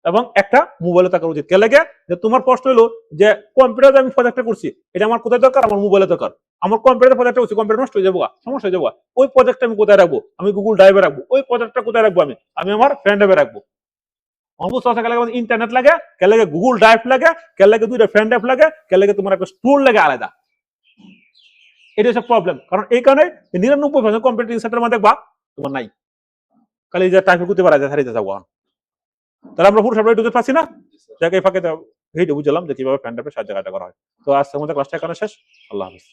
এবং একটা মোবাইলে থাকার উচিত। কে লাগে যে তোমার প্রশ্ন হলো যে কম্পিউটারে আমি প্রজেক্টটা করছি, এটা আমার কোথায় দরকার? আমার মোবাইলে দরকার। আমার কম্পিউটারে প্রজেক্টটা করছি, কম্পিউটার নষ্ট হয়ে যাবো, সমস্যা হয়ে যাবো, ওই প্রজেক্টটা আমি কোথায় রাখবো? আমি গুগল ড্রাইভে রাখবো। ওই প্রজেক্টটা কোথায় রাখবো? আমি আমি আমার ফ্রেন্ড অ্যাপে রাখবো। অবশ্য ইন্টারনেট লাগে, কে লাগে গুগল ড্রাইভ লাগে, কে লাগে 2টা ফ্রেন্ড অ্যাপ লাগে, কে লাগে তোমার একটা স্টোর লাগে আলাদা। এটা হচ্ছে প্রবলেম, কারণ এই কারণে 99% কম্পিউটার সেন্টারের মধ্যে দেখবা তোমার নাই, খালি যে টাইপ করতে পারা যায় হারিয়ে যাবো। তাহলে আমরা পুরো সবাই ঢুকতে পারছি না, যাকে এই ফাঁকে এইটা বুঝলাম যে কিভাবে ফ্রেন্ড অ্যাপে সাহায্য করা হয়। তো আজকের মধ্যে ক্লাসটা এখানে শেষ। আল্লাহ হাফিজ।